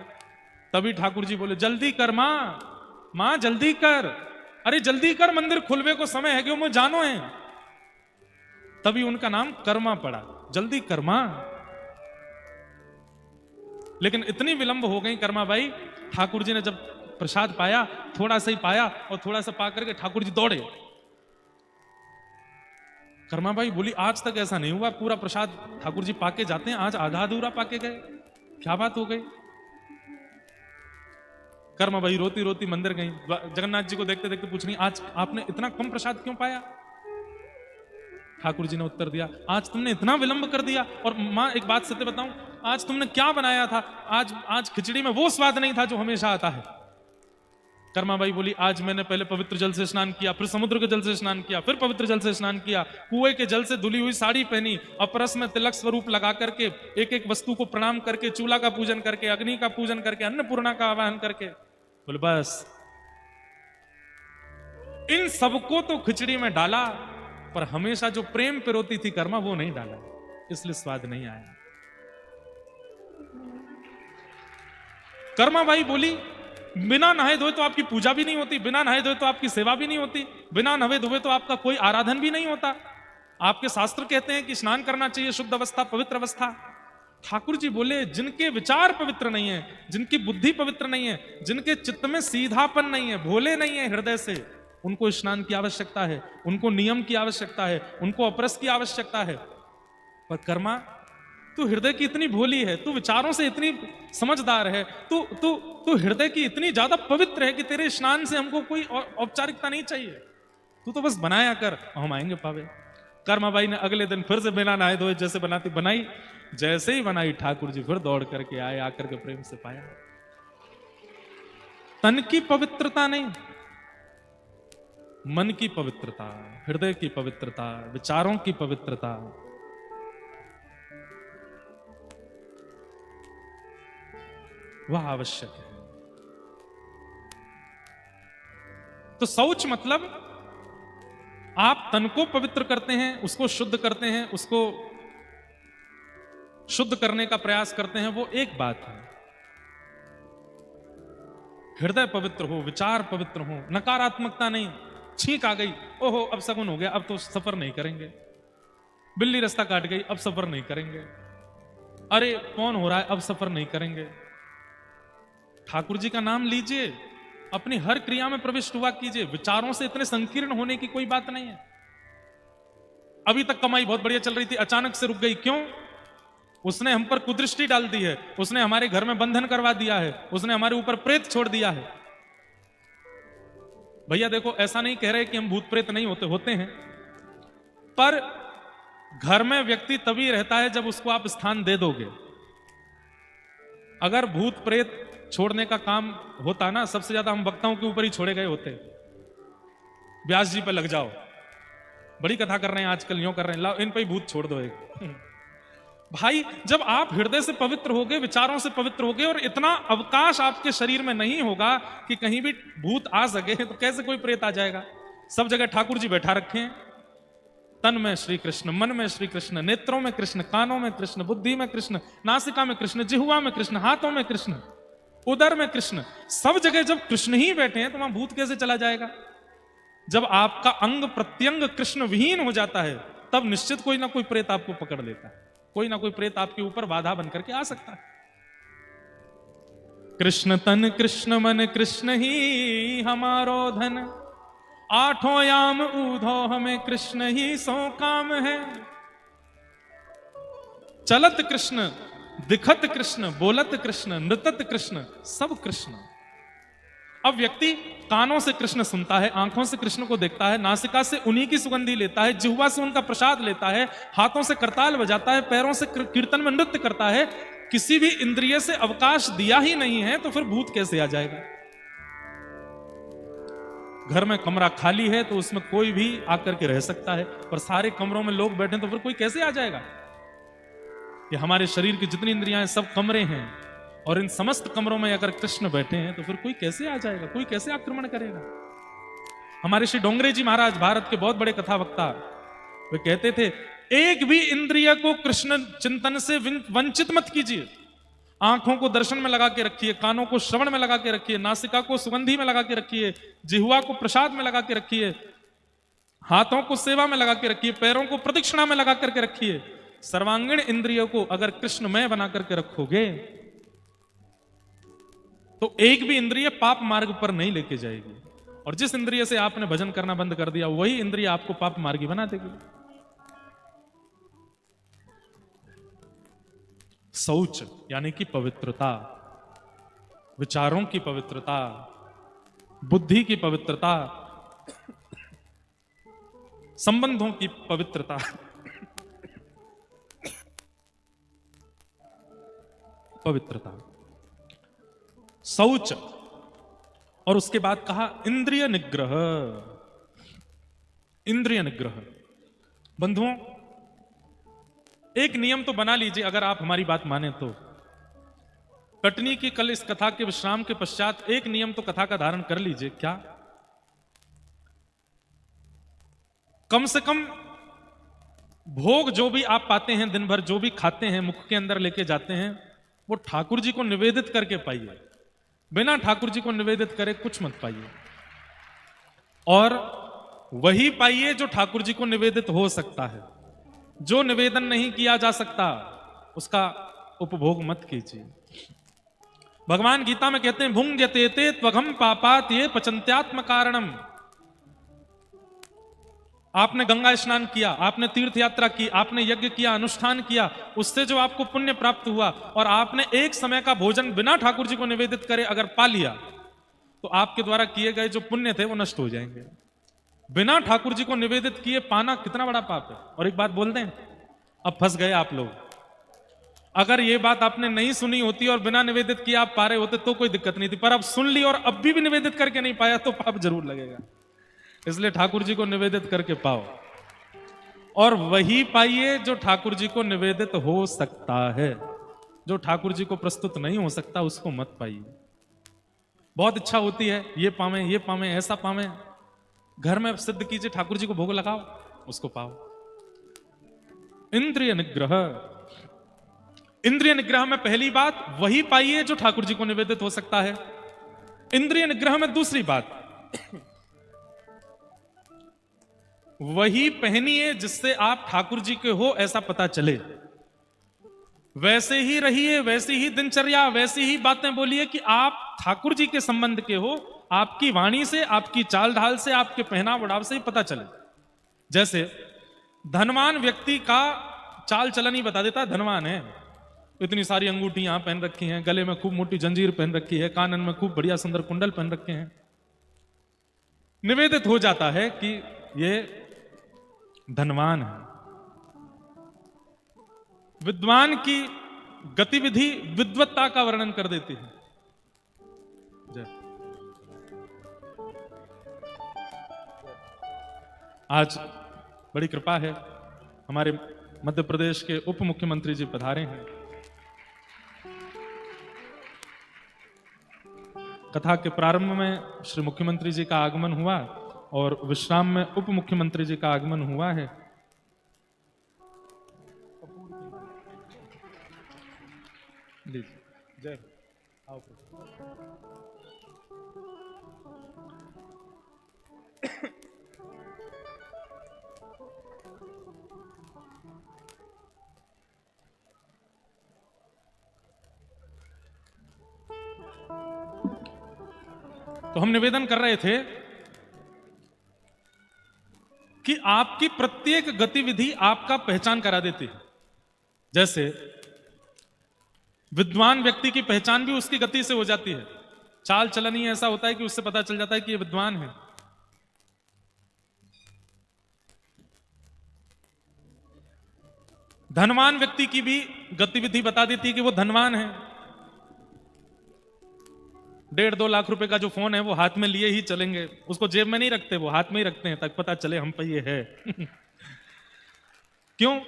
तभी ठाकुर जी बोले जल्दी कर माँ जल्दी कर, अरे जल्दी कर, मंदिर खुलवे को समय है, क्यों मैं जानो है। तभी उनका नाम कर्मा पड़ा, जल्दी कर्मा। लेकिन इतनी विलंब हो गई कर्मा बाई, ठाकुर जी ने जब प्रसाद पाया, थोड़ा सा ही पाया और थोड़ा सा पा करके ठाकुर जी दौड़े। कर्मा बाई बोली आज तक ऐसा नहीं हुआ, पूरा प्रसाद ठाकुर जी पाके जाते हैं, आज आधा अधूरा पाके गए, क्या बात हो गई। कर्मा बाई रोती रोती मंदिर गई, जगन्नाथ जी को देखते देखते पूछ रही आज आपने इतना कम प्रसाद क्यों पाया। ठाकुर जी ने उत्तर दिया आज तुमने इतना विलंब कर दिया, और मां एक बात सत्य बताऊं, आज तुमने क्या बनाया था, आज खिचड़ी में वो स्वाद नहीं था जो हमेशा आता है। कर्माबाई बोली आज मैंने पहले पवित्र जल से स्नान किया, फिर समुद्र के जल से स्नान किया, फिर पवित्र जल से स्नान किया, कुएं के जल से धुली हुई साड़ी पहनी, अपरस में तिलक स्वरूप लगा करके, एक एक वस्तु को प्रणाम करके, चूल्हा का पूजन करके, अग्नि का पूजन करके, अन्नपूर्णा का आवाहन करके। बोले बस इन सबको तो खिचड़ी में डाला, पर हमेशा जो प्रेम पिरोती थी कर्मा वो नहीं डाला, इसलिए स्वाद नहीं आया। कर्माबाई बोली बिना नहाए धोए तो आपकी पूजा भी नहीं होती, बिना नहाए धोए तो आपकी सेवा भी नहीं होती, बिना नहाए धोए तो आपका कोई आराधन भी नहीं होता। आपके शास्त्र कहते हैं कि स्नान करना चाहिए, शुद्ध अवस्था, पवित्र अवस्था। ठाकुर जी बोले जिनके विचार पवित्र नहीं है, जिनकी बुद्धि पवित्र नहीं है, जिनके चित्त में सीधापन नहीं है, भोले नहीं है हृदय से, उनको स्नान की आवश्यकता है, उनको नियम की आवश्यकता है, उनको अपरस की आवश्यकता है। पर कर्मा तू हृदय की इतनी भोली है, तू विचारों से इतनी समझदार है, तू हृदय की इतनी ज्यादा पवित्र है कि तेरे स्नान से हमको कोई औपचारिकता नहीं चाहिए, तू तो बस बनाया कर, हम आएंगे पावे। कर्माबाई ने अगले दिन फिर से बिना नहाए धोए जैसे बनाती बनाई, जैसे ही बनाई ठाकुर जी फिर दौड़ करके आए, आकर के प्रेम से पाया। तन की पवित्रता नहीं, मन की पवित्रता, हृदय की पवित्रता, विचारों की पवित्रता, वह आवश्यक है। तो शौच मतलब आप तन को पवित्र करते हैं, उसको शुद्ध करते हैं, उसको शुद्ध करने का प्रयास करते हैं, वो एक बात है। हृदय पवित्र हो, विचार पवित्र हो, नकारात्मकता नहीं, छींक आ गई, ओहो अब सगुन हो गया, अब तो सफर नहीं करेंगे, बिल्ली रास्ता काट गई, अब सफर नहीं करेंगे, अरे कौन हो रहा है, अब सफर नहीं करेंगे। ठाकुर जी का नाम लीजिए, अपनी हर क्रिया में प्रविष्ट हुआ कीजिए, विचारों से इतने संकीर्ण होने की कोई बात नहीं है। अभी तक कमाई बहुत बढ़िया चल रही थी, अचानक से रुक गई, क्यों? उसने हम पर कुदृष्टि डाल दी है, उसने हमारे घर में बंधन करवा दिया है, उसने हमारे ऊपर प्रेत छोड़ दिया है। भैया देखो ऐसा नहीं कह रहे कि हम भूत प्रेत नहीं होते हैं, पर घर में व्यक्ति तभी रहता है जब उसको आप स्थान दे दोगे। अगर भूत प्रेत छोड़ने का काम होता ना, सबसे ज्यादा हम वक्ताओं के ऊपर ही छोड़े गए होते। व्यास जी पे लग जाओ, बड़ी कथा कर रहे हैं आजकल, यूं कर रहे हैं, लाओ इन पे ही भूत छोड़ दो एक। भाई जब आप हृदय से पवित्र होगे, विचारों से पवित्र होगे, और इतना अवकाश आपके शरीर में नहीं होगा कि कहीं भी भूत आ सके, तो कैसे कोई प्रेत आ जाएगा? सब जगह ठाकुर जी बैठा रखे हैं। तन में श्री कृष्ण, मन में श्री कृष्ण, नेत्रों में कृष्ण, कानों में कृष्ण, बुद्धि में कृष्ण, नासिका में कृष्ण, जिह्वा में कृष्ण, हाथों में कृष्ण, उदर में कृष्ण, सब जगह जब कृष्ण ही बैठे हैं तो वहां भूत कैसे चला जाएगा? जब आपका अंग प्रत्यंग कृष्ण विहीन हो जाता है, तब निश्चित कोई ना कोई प्रेत आपको पकड़ लेता है, कोई ना कोई प्रेत आपके ऊपर बाधा बन करके आ सकता है। कृष्ण तन कृष्ण मन कृष्ण ही हमारो धन, आठों याम ऊधो हमें कृष्ण ही सो काम है। चलत कृष्ण, दिखत कृष्ण, बोलत कृष्ण, नृतत कृष्ण, सब कृष्ण। अब व्यक्ति कानों से कृष्ण सुनता है, आंखों से कृष्ण को देखता है, नासिका से उन्हीं की सुगंधी लेता है, जिह्वा से उनका प्रसाद लेता है, हाथों से करताल बजाता है, पैरों से कीर्तन में नृत्य करता है, किसी भी इंद्रिय से अवकाश दिया ही नहीं है, तो फिर भूत कैसे आ जाएगा? घर में कमरा खाली है तो उसमें कोई भी आकर के रह सकता है, पर सारे कमरों में लोग बैठे तो फिर कोई कैसे आ जाएगा? ये हमारे शरीर की जितनी इंद्रियां हैं सब कमरे हैं, और इन समस्त कमरों में अगर कृष्ण बैठे हैं तो फिर कोई कैसे आ जाएगा, कोई कैसे आक्रमण करेगा। हमारे श्री डोंगरे जी महाराज, भारत के बहुत बड़े कथा वक्ता, वे कहते थे एक भी इंद्रिय को कृष्ण चिंतन से वंचित मत कीजिए। आंखों को दर्शन में लगा के रखिए, कानों को श्रवण में लगा के रखिए, नासिका को सुगंधी में लगा के रखिए, जिह्वा को प्रसाद में लगा के रखिए, हाथों को सेवा में लगा के रखिए, पैरों को प्रदक्षिणा में लगा करके रखिए। सर्वांगीण इंद्रियों को अगर कृष्णमय बना करके रखोगे तो एक भी इंद्रिय पाप मार्ग पर नहीं लेके जाएगी, और जिस इंद्रिय से आपने भजन करना बंद कर दिया वही इंद्रिय आपको पाप मार्गी बना देगी। शौच यानी कि पवित्रता, विचारों की पवित्रता, बुद्धि की पवित्रता, संबंधों की पवित्रता, पवित्रता, शौच। और उसके बाद कहा इंद्रिय निग्रह। इंद्रिय निग्रह बंधुओं, एक नियम तो बना लीजिए अगर आप हमारी बात माने तो। कटनी की कल इस कथा के विश्राम के पश्चात एक नियम तो कथा का धारण कर लीजिए। क्या? कम से कम भोग जो भी आप पाते हैं दिन भर, जो भी खाते हैं, मुख के अंदर लेके जाते हैं, वो ठाकुर जी को निवेदित करके पाइए। बिना ठाकुर जी को निवेदित करे कुछ मत पाइए, और वही पाइए जो ठाकुर जी को निवेदित हो सकता है। जो निवेदन नहीं किया जा सकता उसका उपभोग मत कीजिए। भगवान गीता में कहते हैं भुंग्यते त्वघम पापात ये पचंत्यात्म कारणम। आपने गंगा स्नान किया, आपने तीर्थ यात्रा की, आपने यज्ञ किया, अनुष्ठान किया, उससे जो आपको पुण्य प्राप्त हुआ, और आपने एक समय का भोजन बिना ठाकुर जी को निवेदित करे अगर पा लिया तो आपके द्वारा किए गए जो पुण्य थे वो नष्ट हो जाएंगे। बिना ठाकुर जी को निवेदित किए पाना कितना बड़ा पाप है। और एक बात बोल दें, अब फंस गए आप लोग। अगर ये बात आपने नहीं सुनी होती और बिना निवेदित किए आप पा रहे होते तो कोई दिक्कत नहीं थी, पर अब सुन ली और अब भी निवेदित करके नहीं पाया तो पाप जरूर लगेगा। इसलिए ठाकुर जी को निवेदित करके पाओ, और वही पाइए जो ठाकुर जी को निवेदित हो सकता है। जो ठाकुर जी को प्रस्तुत नहीं हो सकता उसको मत पाइए। बहुत इच्छा होती है ये पावे, ये पावे, ऐसा पावे, घर में सिद्ध कीजिए, ठाकुर जी को भोग लगाओ, उसको पाओ। इंद्रिय निग्रह। इंद्रिय निग्रह में पहली बात वही पाइए जो ठाकुर जी को निवेदित हो सकता है। इंद्रिय निग्रह में दूसरी बात वही पहनिए जिससे आप ठाकुर जी के हो ऐसा पता चले। वैसे ही रहिए, वैसी ही दिनचर्या, वैसी ही बातें बोलिए कि आप ठाकुर जी के संबंध के हो। आपकी वाणी से, आपकी चाल ढाल से, आपके पहनाव ओढ़ाव से ही पता चले। जैसे धनवान व्यक्ति का चाल चलन ही बता देता है धनवान है। इतनी सारी अंगूठी यहां पहन रखी हैं, गले में खूब मोटी जंजीर पहन रखी है, कानन में खूब बढ़िया सुंदर कुंडल पहन रखे हैं। निवेदित हो जाता है कि ये धनवान है। विद्वान की गतिविधि विद्वत्ता का वर्णन कर देती है। आज बड़ी कृपा है, हमारे मध्य प्रदेश के उप मुख्यमंत्री जी पधारे हैं। कथा के प्रारंभ में श्री मुख्यमंत्री जी का आगमन हुआ और विश्राम में उप मुख्यमंत्री जी का आगमन हुआ है। जय आओ। तो हम निवेदन कर रहे थे कि आपकी प्रत्येक गतिविधि आपका पहचान करा देती है। जैसे विद्वान व्यक्ति की पहचान भी उसकी गति से हो जाती है। चाल चलन ही ऐसा होता है कि उससे पता चल जाता है कि ये विद्वान है। धनवान व्यक्ति की भी गतिविधि बता देती है कि वो धनवान है। 1.5-2 लाख रुपए का जो फोन है वो हाथ में लिए ही चलेंगे, उसको जेब में नहीं रखते, वो हाथ में ही रखते हैं ताकि पता चले हम पे ये है। क्यों?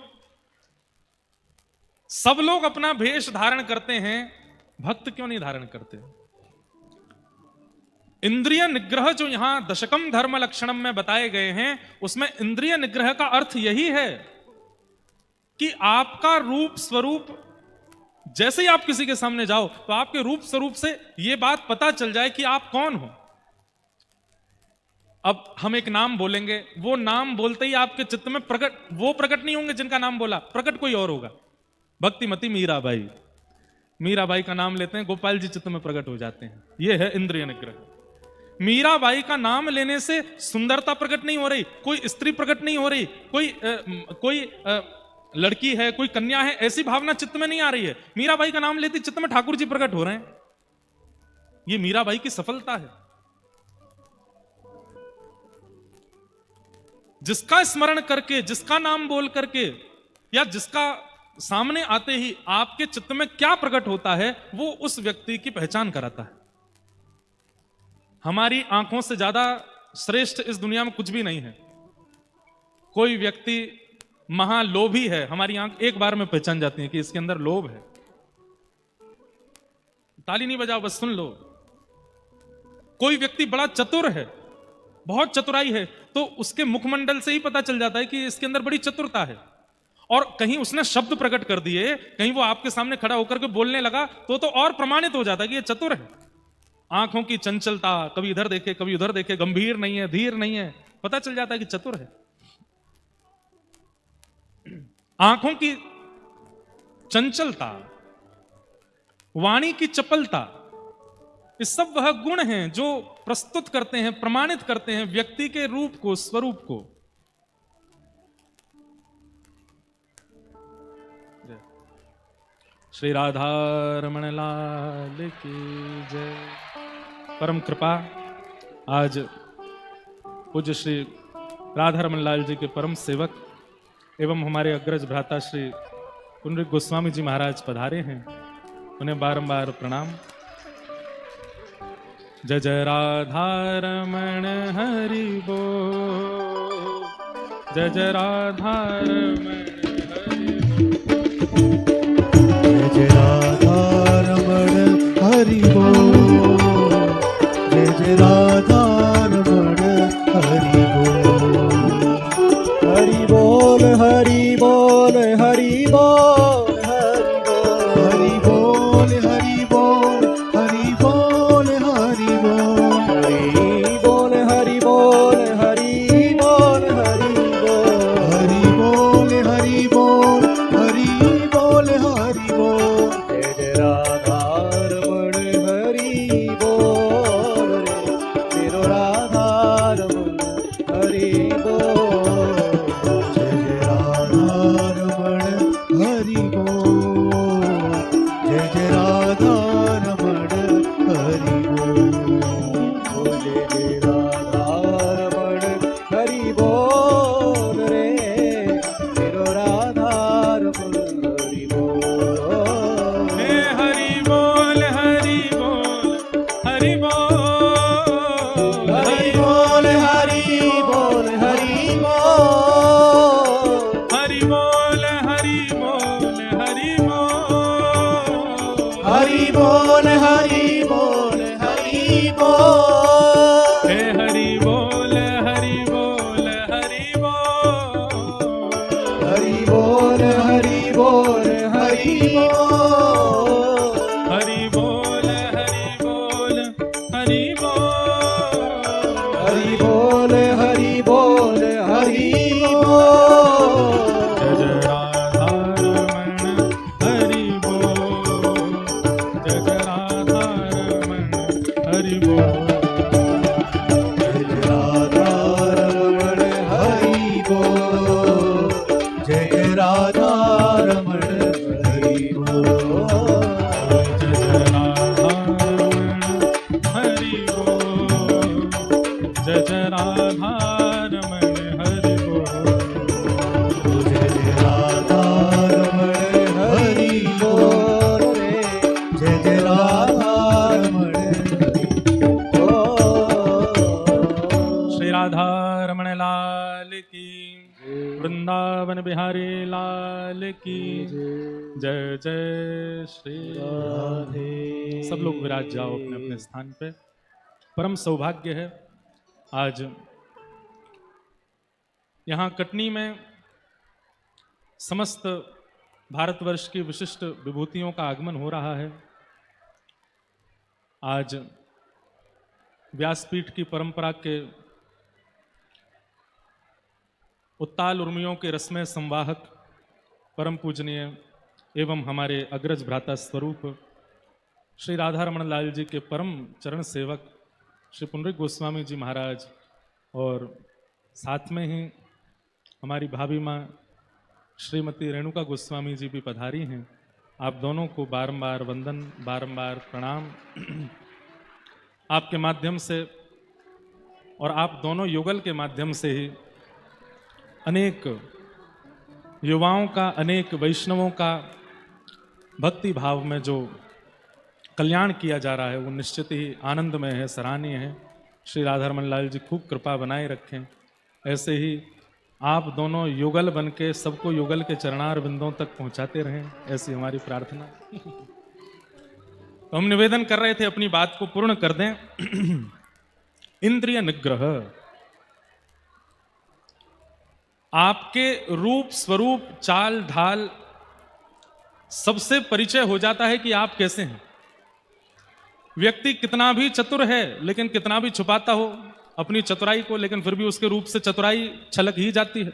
सब लोग अपना भेष धारण करते हैं, भक्त क्यों नहीं धारण करते? इंद्रिय निग्रह जो यहां दशकम धर्म लक्षणम में बताए गए हैं, उसमें इंद्रिय निग्रह का अर्थ यही है कि आपका रूप स्वरूप, जैसे ही आप किसी के सामने जाओ तो आपके रूप स्वरूप से यह बात पता चल जाए कि आप कौन हो। अब हम एक नाम बोलेंगे, वो नाम बोलते ही आपके चित्त में वो प्रकट नहीं होंगे जिनका नाम बोला, प्रकट कोई और होगा। भक्तिमती मीराबाई, मीराबाई का नाम लेते हैं, गोपाल जी चित्त में प्रकट हो जाते हैं। यह है इंद्रिय निग्रह। मीराबाई का नाम लेने से सुंदरता प्रकट नहीं हो रही, कोई स्त्री प्रकट नहीं हो रही, कोई लड़की है, कोई कन्या है, ऐसी भावना चित्त में नहीं आ रही है। मीराबाई का नाम लेते चित्त में ठाकुर जी प्रकट हो रहे हैं। यह मीराबाई की सफलता है। जिसका स्मरण करके, जिसका नाम बोल करके, या जिसका सामने आते ही आपके चित्त में क्या प्रकट होता है, वो उस व्यक्ति की पहचान कराता है। हमारी आंखों से ज्यादा श्रेष्ठ इस दुनिया में कुछ भी नहीं है। कोई व्यक्ति महालोभी है, हमारी आंख एक बार में पहचान जाती है कि इसके अंदर लोभ है। ताली नहीं बजाओ, बस सुन लो। कोई व्यक्ति बड़ा चतुर है, बहुत चतुराई है, तो उसके मुखमंडल से ही पता चल जाता है कि इसके अंदर बड़ी चतुरता है। और कहीं उसने शब्द प्रकट कर दिए, कहीं वो आपके सामने खड़ा होकर के बोलने लगा, तो और प्रमाणित हो जाता है कि ये चतुर है। आंखों की चंचलता, कभी इधर देखे कभी उधर देखे, गंभीर नहीं है, धीर नहीं है, पता चल जाता है कि चतुर है। आंखों की चंचलता, वाणी की चपलता, ये सब वह गुण हैं जो प्रस्तुत करते हैं, प्रमाणित करते हैं व्यक्ति के रूप को, स्वरूप को। श्री राधा रमण लाल की जय। परम कृपा, आज पूज्य श्री राधा रमण लाल जी के परम सेवक एवं हमारे अग्रज भ्राता श्री पुंडरीक गोस्वामी जी महाराज पधारे हैं, उन्हें बारंबार प्रणाम। जय जय राधा रमण हरि बोल, जय जय राधा रमण हरि बोल, जय राधा रमण हरि बोल, जय जय राधा रमण हरि बोल। हरि बोल हरि बोल हरि बोल हरि बोल हरि बोल हरि बोल हरि बोल हरि बोल हरि बोल हरि बोल हरि बोल हरि बोल हरि बोल हरि बोल। जय जय राधा रमण हरि बोल रे, तेरो राधा रमण हरि बोल। जय जय राधा रमण हरि बोल, जय जय राधा रमण हरि बोल। जय जय राधा रमण हरि बोल रे, तेरो राधा रमण हरि बोल। हे हरि बोल हरि बोल हरि बोल, हरि बोल हरि बोल हरि बोल, हरि बोल हरि बोल हरि बोल, हरि बोल हरि बोल हरि बोल। हे हरि बोल हरि बोल हरि बोल, हरि बोल हरि बोल हरि बोल, हरि बोल हरि बोल हरि बोल, हरि बोल हरि बोल हरि बोल। जय जय राधा रमण हरि बोल, जय जय राधा रमण हरि बोल, जय जय राधा रमण हरि बोल, जय जय राधा रमण हरि बोल। जय जय राधा रमण हरि बोल, जय जय राधा रमण हरि बोल, जय जय राधा रमण हरि बोल रे, जय जय राधा रमण हरि बोल। श्री राधा रमण लाल की, वृंदावन वृंदावन बिहारी लाल की जय जय श्री राधे। सब लोग विराज जाओ अपने अपने स्थान पे। परम सौभाग्य है आज यहाँ कटनी में समस्त भारतवर्ष की विशिष्ट विभूतियों का आगमन हो रहा है। आज व्यासपीठ की परंपरा के उत्ताल उर्मियों के रसमय संवाहक परम पूजनीय एवं हमारे अग्रज भ्राता स्वरूप श्री राधा रमण लाल जी के परम चरण सेवक श्री पुंडरीक गोस्वामी जी महाराज और साथ में ही हमारी भाभी माँ श्रीमती रेणुका गोस्वामी जी भी पधारी हैं। आप दोनों को बारंबार वंदन, बारंबार प्रणाम। आपके माध्यम से और आप दोनों युगल के माध्यम से ही अनेक युवाओं का, अनेक वैष्णवों का भक्ति भाव में जो कल्याण किया जा रहा है वो निश्चित ही आनंदमय है, सराहनीय है। श्री राधा रमण लाल जी खूब कृपा बनाए रखें। ऐसे ही आप दोनों युगल बन के सबको युगल के चरणार बिंदों तक पहुंचाते रहें, ऐसी हमारी प्रार्थना। तो हम निवेदन कर रहे थे अपनी बात को पूर्ण कर दें। इंद्रिय निग्रह, आपके रूप स्वरूप चाल ढाल सबसे परिचय हो जाता है कि आप कैसे हैं। व्यक्ति कितना भी चतुर है लेकिन कितना भी छुपाता हो अपनी चतुराई को, लेकिन फिर भी उसके रूप से चतुराई छलक ही जाती है।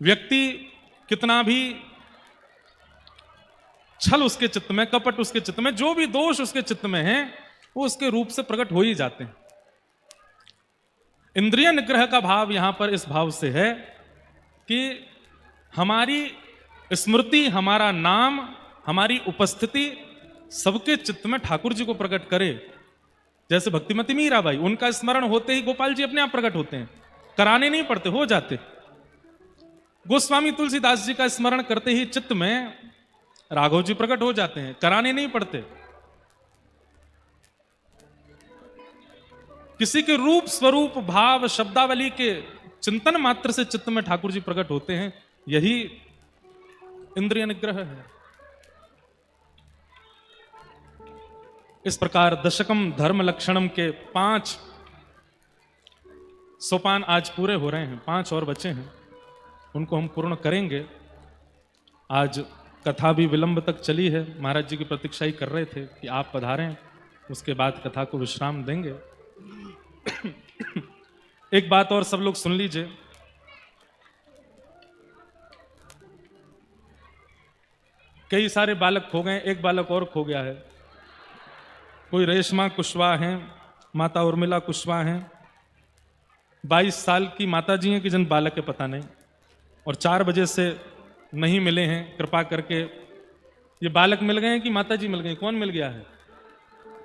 व्यक्ति कितना भी छल उसके चित्त में, कपट उसके चित्त में, जो भी दोष उसके चित्त में है वो उसके रूप से प्रकट हो ही जाते हैं। इंद्रिय निग्रह का भाव यहां पर इस भाव से है कि हमारी स्मृति, हमारा नाम, हमारी उपस्थिति सबके चित्त में ठाकुर जी को प्रकट करे। जैसे भक्तिमती मीराबाई, उनका स्मरण होते ही गोपाल जी अपने आप प्रकट होते हैं, कराने नहीं पड़ते, हो जाते। गोस्वामी तुलसीदास जी का स्मरण करते ही चित्त में राघव जी प्रकट हो जाते हैं, कराने नहीं पड़ते। किसी के रूप स्वरूप भाव शब्दावली के चिंतन मात्र से चित्त में ठाकुर जी प्रकट होते हैं। यही इंद्रिय निग्रह है। इस प्रकार दशकम धर्म लक्षणम के 5 सोपान आज पूरे हो रहे हैं, 5 और बचे हैं, उनको हम पूर्ण करेंगे। आज कथा भी विलंब तक चली है। महाराज जी की प्रतीक्षा ही कर रहे थे कि आप पधारें, उसके बाद कथा को विश्राम देंगे। एक बात और सब लोग सुन लीजिए। कई सारे बालक खो गए, एक बालक और खो गया है। कोई रेशमा कुशवाहा हैं, माता उर्मिला कुशवाहा हैं, 22 साल की माता जी हैं कि जिन बालक के पता नहीं, और 4 बजे से नहीं मिले हैं। कृपा करके ये बालक मिल गए हैं कि माता जी मिल गई, कौन मिल गया है?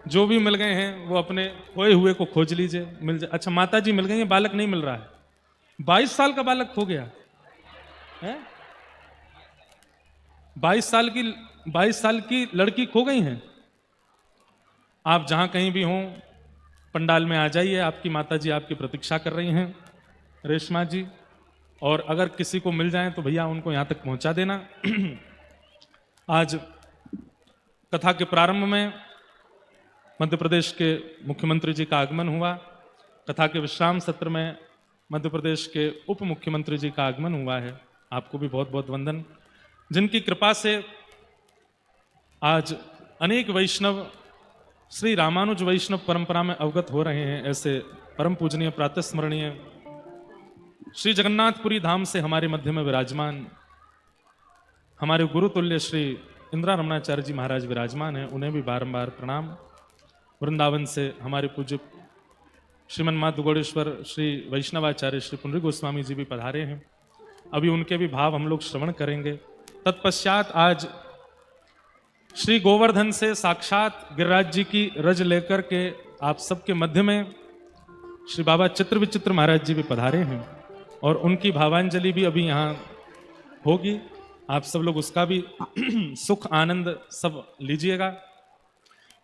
जो भी मिल गए हैं वो अपने खोए हुए को खोज लीजिए, मिल जाए। अच्छा, माता जी मिल गई हैं, बालक नहीं मिल रहा है। 22 साल का बालक खो गया है। 22 साल की लड़की खो गई हैं। आप जहां कहीं भी हों पंडाल में आ जाइए, आपकी माता जी आपकी प्रतीक्षा कर रही हैं, रेशमा जी। और अगर किसी को मिल जाए तो भैया उनको यहां तक पहुंचा देना। आज कथा के प्रारंभ में मध्य प्रदेश के मुख्यमंत्री जी का आगमन हुआ। कथा के विश्राम सत्र में मध्य प्रदेश के उप मुख्यमंत्री जी का आगमन हुआ है। आपको भी बहुत बहुत वंदन, जिनकी कृपा से आज अनेक वैष्णव श्री रामानुज वैष्णव परंपरा में अवगत हो रहे हैं। ऐसे परम पूजनीय प्रातः स्मरणीय श्री जगन्नाथपुरी धाम से हमारे मध्य में विराजमान हमारे गुरुतुल्य श्री इंदिरा रमणाचार्य जी महाराज विराजमान हैं, उन्हें भी बारंबार प्रणाम। वृंदावन से हमारे पूज्य श्रीमन माँ दुगोड़ेश्वर श्री वैष्णवाचार्य श्री पुंडरीक गोस्वामी जी भी पधारे हैं। अभी उनके भी भाव हम लोग श्रवण करेंगे। तत्पश्चात आज श्री गोवर्धन से साक्षात गिरिराज जी की रज लेकर के आप सबके मध्य में श्री बाबा चित्र विचित्र महाराज जी भी पधारे हैं और उनकी भावांजलि भी अभी यहाँ होगी। आप सब लोग उसका भी सुख आनंद सब लीजिएगा।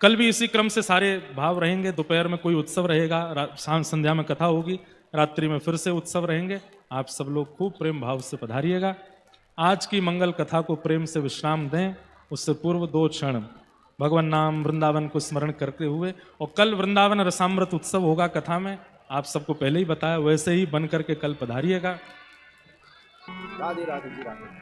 कल भी इसी क्रम से सारे भाव रहेंगे। दोपहर में कोई उत्सव रहेगा, शाम संध्या में कथा होगी, रात्रि में फिर से उत्सव रहेंगे। आप सब लोग खूब प्रेम भाव से पधारिएगा। आज की मंगल कथा को प्रेम से विश्राम दें। उससे पूर्व 2 क्षण भगवान नाम वृंदावन को स्मरण करते हुए, और कल वृंदावन रसामृत उत्सव होगा कथा में, आप सबको पहले ही बताया, वैसे ही बन करके कल पधारिएगा। राधे राधे जी राधे।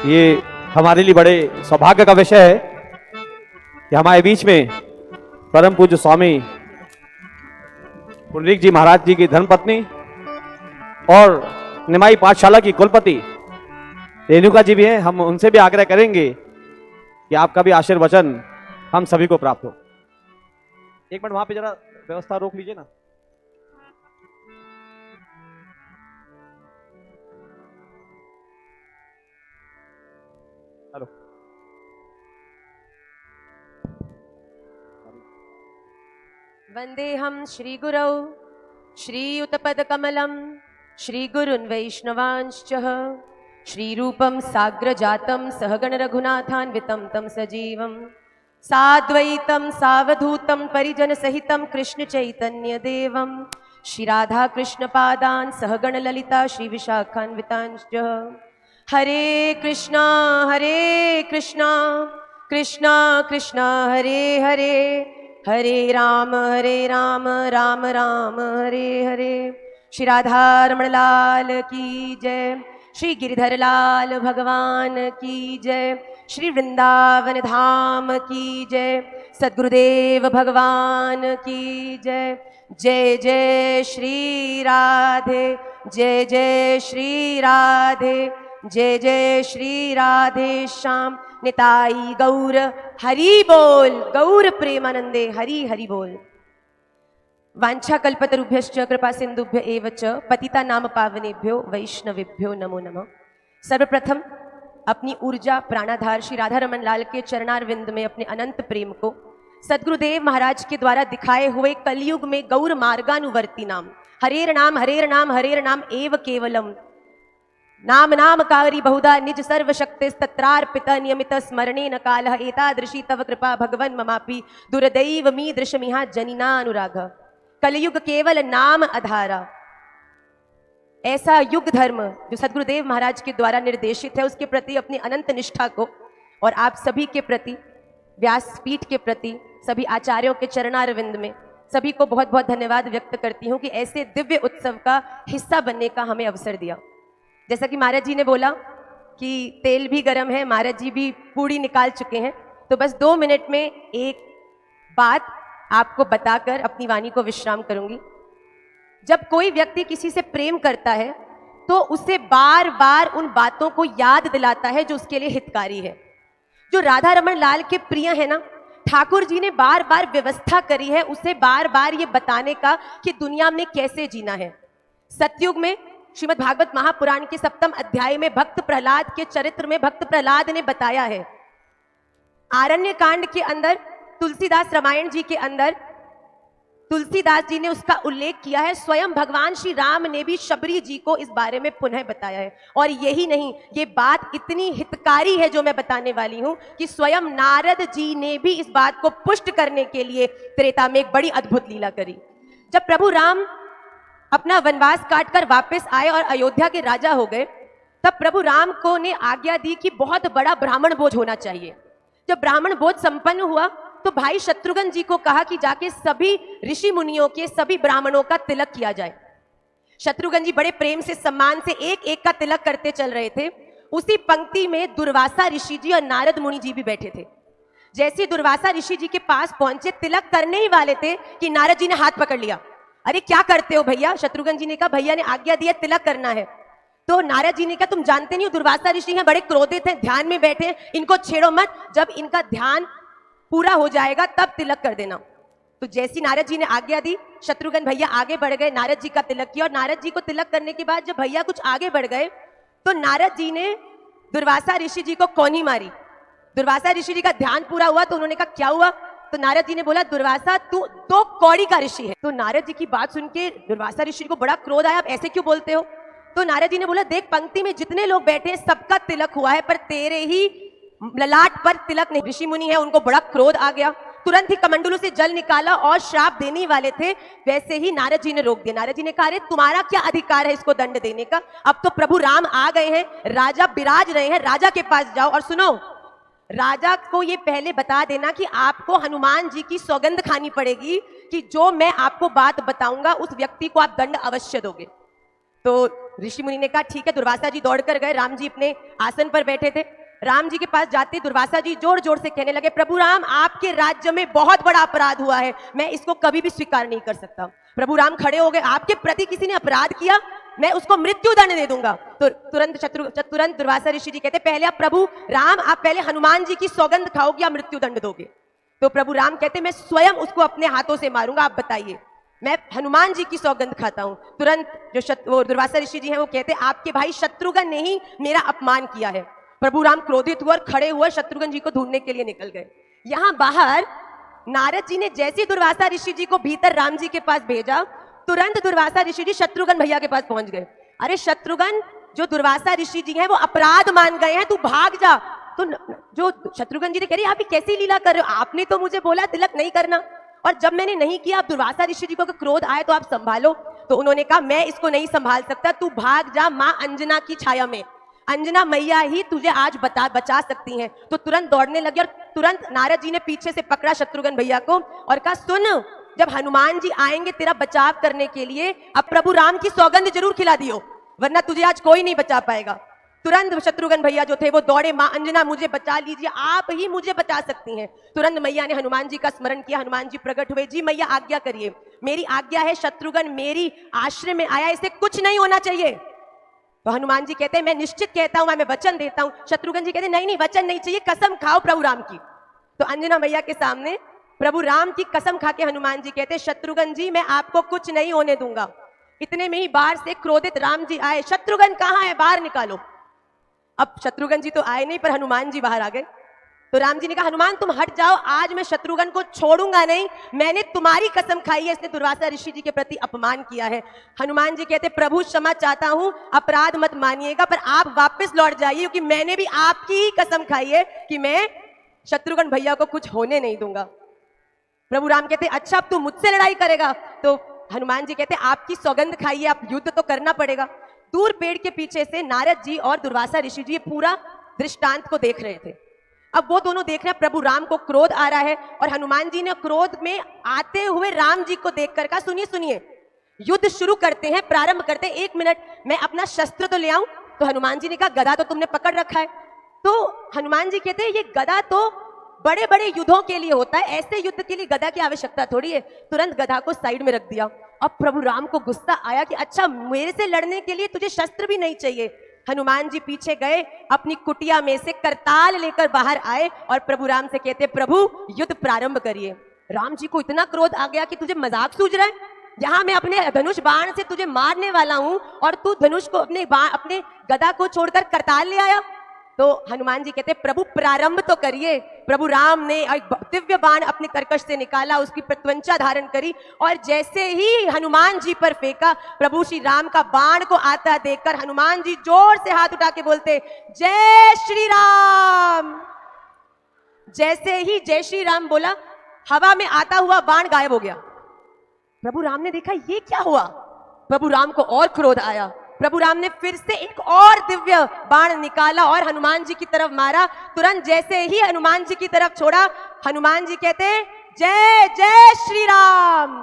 ये हमारे लिए बड़े सौभाग्य का विषय है कि हमारे बीच में परम पूज्य स्वामी पुंडरीक जी महाराज जी की धर्मपत्नी और निमाई पाठशाला की कुलपति रेणुका जी भी हैं। हम उनसे भी आग्रह करेंगे कि आपका भी आशीर्वचन हम सभी को प्राप्त हो। एक मिनट वहां पे जरा व्यवस्था रोक लीजिए ना। हेलो, वंदेहं श्रीगुरौ श्रीयुतपदकमलं श्रीगुरुन् वैष्णवांश्च श्रीरूपं साग्रजातं सहगण रघुनाथान्वितं तं सजीवं साद्वैतं सावधूतं परिजनसहितं कृष्णचैतन्यदेवं श्रीराधाकृष्णपादान् सहगण ललिता श्रीविशाखान्वितांश्च। हरे कृष्णा कृष्णा कृष्णा हरे हरे, हरे राम राम राम हरे हरे। श्री राधा रमण लाल की जय, श्री गिरिधर लाल भगवान की जय, श्री वृंदावन धाम की जय, सद्गुरुदेव भगवान की जय। जय जय श्री राधे, जय जय श्री राधे, जय जय श्री राधे श्याम निताई गौर हरि बोल, गौर प्रेमानंदे हरि हरि बोल। वांछा कल्पतरुभ्यश्च कृपा सिंधुभ्य एव च पतिता नाम पावनेभ्यो वैष्णवेभ्यो नमो नमः। सर्वप्रथम अपनी ऊर्जा प्राणाधार श्री राधा रमन लाल के चरणारविंद में अपने अनंत प्रेम को सद्गुरुदेव महाराज के द्वारा दिखाए हुए कलयुग में गौर मार्गानुवर्ती नाम हरेर नाम एव केवलम नाम नाम कारी बहुधा निज सर्वशक्तिस्तत्रार्पित नियमित स्मरणे न कालः एतादृशी तव कृपा भगवन् ममापि दुर्दैव मी दृशमिहा जनिनानुराग। कलयुग केवल नाम आधारा, ऐसा युग धर्म जो सद्गुरुदेव महाराज के द्वारा निर्देशित है, उसके प्रति अपनी अनंत निष्ठा को और आप सभी के प्रति, व्यासपीठ के प्रति, सभी आचार्यों के चरणारविंद में सभी को बहुत बहुत धन्यवाद व्यक्त करती हूँ कि ऐसे दिव्य उत्सव का हिस्सा बनने का हमें अवसर दिया। जैसा कि महाराज जी ने बोला कि तेल भी गर्म है, महाराज जी भी पूड़ी निकाल चुके हैं, तो बस 2 मिनट में एक बात आपको बताकर अपनी वाणी को विश्राम करूंगी। जब कोई व्यक्ति किसी से प्रेम करता है तो उसे बार बार उन बातों को याद दिलाता है जो उसके लिए हितकारी है। जो राधा रमन लाल के प्रिय है ना, ठाकुर जी ने बार बार व्यवस्था करी है उसे बार बार ये बताने का कि दुनिया में कैसे जीना है। सतयुग में श्रीमद् भागवत महापुराण के 7वें अध्याय में भक्त प्रहलाद के चरित्र में भक्त प्रहलाद ने बताया है। आरण्य कांड के अंदर तुलसीदास रामायण जी के अंदर तुलसीदास जी ने उसका उल्लेख किया है। स्वयं भगवान श्री राम ने भी शबरी जी को इस बारे में पुनः बताया है। और यही नहीं, ये बात इतनी हितकारी है जो मैं बताने वाली हूं कि स्वयं नारद जी ने भी इस बात को पुष्ट करने के लिए त्रेता में एक बड़ी अद्भुत लीला करी। जब प्रभु राम अपना वनवास काटकर वापस आए और अयोध्या के राजा हो गए, तब प्रभु राम को ने आज्ञा दी कि बहुत बड़ा ब्राह्मण भोज होना चाहिए। जब ब्राह्मण भोज संपन्न हुआ तो भाई शत्रुघ्न जी को कहा कि जाके सभी ऋषि मुनियों के, सभी ब्राह्मणों का तिलक किया जाए। शत्रुघ्न जी बड़े प्रेम से, सम्मान से एक एक का तिलक करते चल रहे थे। उसी पंक्ति में दुर्वासा ऋषि जी और नारद मुनि जी भी बैठे थे। जैसे दुर्वासा ऋषि जी के पास पहुंचे, तिलक करने ही वाले थे कि नारद जी ने हाथ पकड़ लिया। अरे क्या करते हो भैया? शत्रुघ्न जी ने कहा भैया ने आज्ञा दी है, तिलक करना है। तो नारद जी ने कहा तुम जानते नहीं हो दुर्वासा ऋषि हैं, बड़े क्रोधित हैं, ध्यान में बैठे हैं, इनको छेड़ो मत, जब इनका ध्यान पूरा हो जाएगा तब तिलक कर देना। तो जैसी नारद जी ने आज्ञा दी, शत्रुघ्न भैया आगे बढ़ गए, नारद जी का तिलक किया। और नारद जी को तिलक करने के बाद जब भैया कुछ आगे बढ़ गए तो नारद जी ने दुर्वासा ऋषि जी को कौनी मारी। दुर्वासा ऋषि जी का ध्यान पूरा हुआ तो उन्होंने कहा क्या हुआ? तो नारद जी ने बोला दुर्वासा तू तो कौड़ी का ऋषि है। तो नारद जी की बात सुन के दुर्वासा ऋषि को बड़ा क्रोध आया, आप ऐसे क्यों बोलते हो? तो नारद जी ने बोला देख, पंक्ति में जितने लोग बैठे हैं सबका तिलक हुआ है, पर तेरे ही ललाट पर तिलक नहीं। ऋषि मुनि है, उनको बड़ा क्रोध आ गया। तुरंत ही कमंडलू से जल निकाला और श्राप देने वाले थे, वैसे ही नारद जी ने रोक दिया। नारद जी ने कहा, अरे तुम्हारा क्या अधिकार है इसको दंड देने का? अब तो प्रभु राम आ गए हैं, राजा विराज रहे हैं, राजा के पास जाओ और सुनो, राजा को ये पहले बता देना कि आपको हनुमान जी की सौगंध खानी पड़ेगी कि जो मैं आपको बात बताऊंगा उस व्यक्ति को आप दंड अवश्य दोगे। तो ऋषि मुनि ने कहा ठीक है। दुर्वासा जी दौड़ कर गए, राम जी अपने आसन पर बैठे थे। राम जी के पास जाते दुर्वासा जी जोर जोर से कहने लगे, प्रभु राम, आपके राज्य में बहुत बड़ा अपराध हुआ है, मैं इसको कभी भी स्वीकार नहीं कर सकता। प्रभु राम खड़े हो गए, आपके प्रति किसी ने अपराध किया, मैं उसको मृत्यु दंड दे दूंगा। तो तुरंत दुर्वासा ऋषि जी कहते, पहले आप प्रभु राम, आप पहले हनुमान जी की सौगंध खाओगे या मृत्यु दंड दोगे? तो प्रभु राम कहते, मैं स्वयं उसको अपने हाथों से मारूंगा, आप बताइए। मैं हनुमान जी की सौगंध खाता हूं। तुरंत जो दुर्वासा ऋषि जी हैं वो कहते, आपके भाई शत्रुघ्न ने ही मेरा अपमान किया है। प्रभु राम क्रोधित हुए और खड़े हुए शत्रुघ्न जी को ढूंढने के लिए निकल गए। यहां बाहर नारद जी ने जैसे दुर्वासा ऋषि जी को भीतर राम जी के पास भेजा, तुरंत दुर्वासा ऋषि जी शत्रुघ्न भैया के पास पहुंच गए। अरे शत्रुघ्न, जो दुर्वासा ऋषि जी हैं वो अपराध मान गए हैं, तू भाग जा। तो जो शत्रुघ्न जी ने कह रही, आप ये कैसी लीला कर रहे हो? आपने तो मुझे बोला तिलक नहीं करना, और जब मैंने नहीं किया, अब दुर्वासा ऋषि जी को क्रोध आए तो आप संभालो। तो उन्होंने कहा, मैं इसको नहीं संभाल सकता, तू भाग जा मां अंजना की छाया में, अंजना मैया ही तुझे आज बचा सकती हैं। तो तुरंत दौड़ने लगे और तुरंत नारद जी ने पीछे से पकड़ा शत्रुघ्न भैया को और कहा, सुन, जब हनुमान जी आएंगे तेरा बचाव करने के लिए, अब प्रभु राम की सौगंध जरूर खिला दियो, वरना तुझे आज कोई नहीं बचा पाएगा। तुरंत शत्रुघ्न भैया जो थे वो दौड़े, मां अंजना मुझे बचा लीजिए, आप ही मुझे बचा सकती हैं। तुरंत मैया ने हनुमान जी का स्मरण किया, हनुमान जी प्रकट हुए, जी मैया आज्ञा करिए, मेरी आज्ञा है, शत्रुघ्न मेरी आश्रय में आया, इसे कुछ नहीं होना चाहिए। तो हनुमान जी कहते हैं, मैं निश्चित कहता हूं, मैं वचन देता हूं। शत्रुघ्न जी कहते हैं, नहीं नहीं, वचन नहीं चाहिए, कसम खाओ प्रभु राम की। तो अंजना मैया के सामने प्रभु राम की कसम खा के हनुमान जी कहते, शत्रुघ्न जी मैं आपको कुछ नहीं होने दूंगा। इतने में ही बाहर से क्रोधित राम जी आए, शत्रुघ्न कहां है, बाहर निकालो। अब शत्रुघ्न जी तो आए नहीं, पर हनुमान जी बाहर आ गए। तो राम जी ने कहा, हनुमान तुम हट जाओ, आज मैं शत्रुघ्न को छोड़ूंगा नहीं, मैंने तुम्हारी कसम खाई है, इसने दुर्वासा ऋषि जी के प्रति अपमान किया है। हनुमान जी कहते, प्रभु क्षमा चाहता हूं, अपराध मत मानिएगा, पर आप वापस लौट जाइए, क्योंकि मैंने भी आपकी ही कसम खाई है कि मैं शत्रुघ्न भैया को कुछ होने नहीं दूंगा। प्रभु राम कहते, अच्छा अब तू मुझसे लड़ाई करेगा? तो हनुमान जी कहते, आपकी सौगंध खाइए, आप युद्ध तो करना पड़ेगा। दूर पेड़ के पीछे से नारद जी और दुर्वासा ऋषि जी पूरा दृष्टांत को देख रहे थे। अब वो दोनों देख रहे हैं, प्रभु राम को क्रोध आ रहा है और हनुमान जी ने क्रोध में आते हुए राम जी को देखकर कहा, सुनिए सुनिए, युद्ध शुरू करते हैं, प्रारंभ करते हैं, 1 मिनट मैं अपना शस्त्र तो ले आऊं। तो हनुमान जी ने कहा, गदा तो तुमने पकड़ रखा है। तो हनुमान जी कहते हैं, ये गदा तो बड़े बड़े युद्धों के लिए होता है, ऐसे युद्ध के लिए गदा की आवश्यकता थोड़ी है। तुरंत गदा को साइड में रख दिया। अब प्रभु राम को गुस्सा आया कि अच्छा, मेरे से लड़ने के लिए तुझे शस्त्र भी नहीं चाहिए। हनुमान जी पीछे गए, अपनी कुटिया में से करताल लेकर बाहर आए और प्रभु राम से कहते, प्रभु युद्ध प्रारंभ करिए। राम जी को इतना क्रोध आ गया कि तुझे मजाक सूझ रहा है, जहां मैं अपने धनुष बाण से तुझे मारने वाला हूं और तू धनुष को अपने गदा को छोड़कर करताल ले आया। तो हनुमान जी कहते, प्रभु प्रारंभ तो करिए। प्रभु राम ने एक दिव्य बाण अपने कर्कश से निकाला, उसकी प्रत्वंचा धारण करी और जैसे ही हनुमान जी पर फेंका, प्रभु श्री राम का बाण को आता देखकर हनुमान जी जोर से हाथ उठा के बोलते, जय श्री राम। जैसे ही जय श्री राम बोला, हवा में आता हुआ बाण गायब हो गया। प्रभु राम ने देखा ये क्या हुआ। प्रभु राम को और क्रोध आया। प्रभु राम ने फिर से एक और दिव्य बाण निकाला और हनुमान जी की तरफ मारा। तुरंत जैसे ही हनुमान जी की तरफ छोड़ा, हनुमान जी कहते, जय जय श्री राम।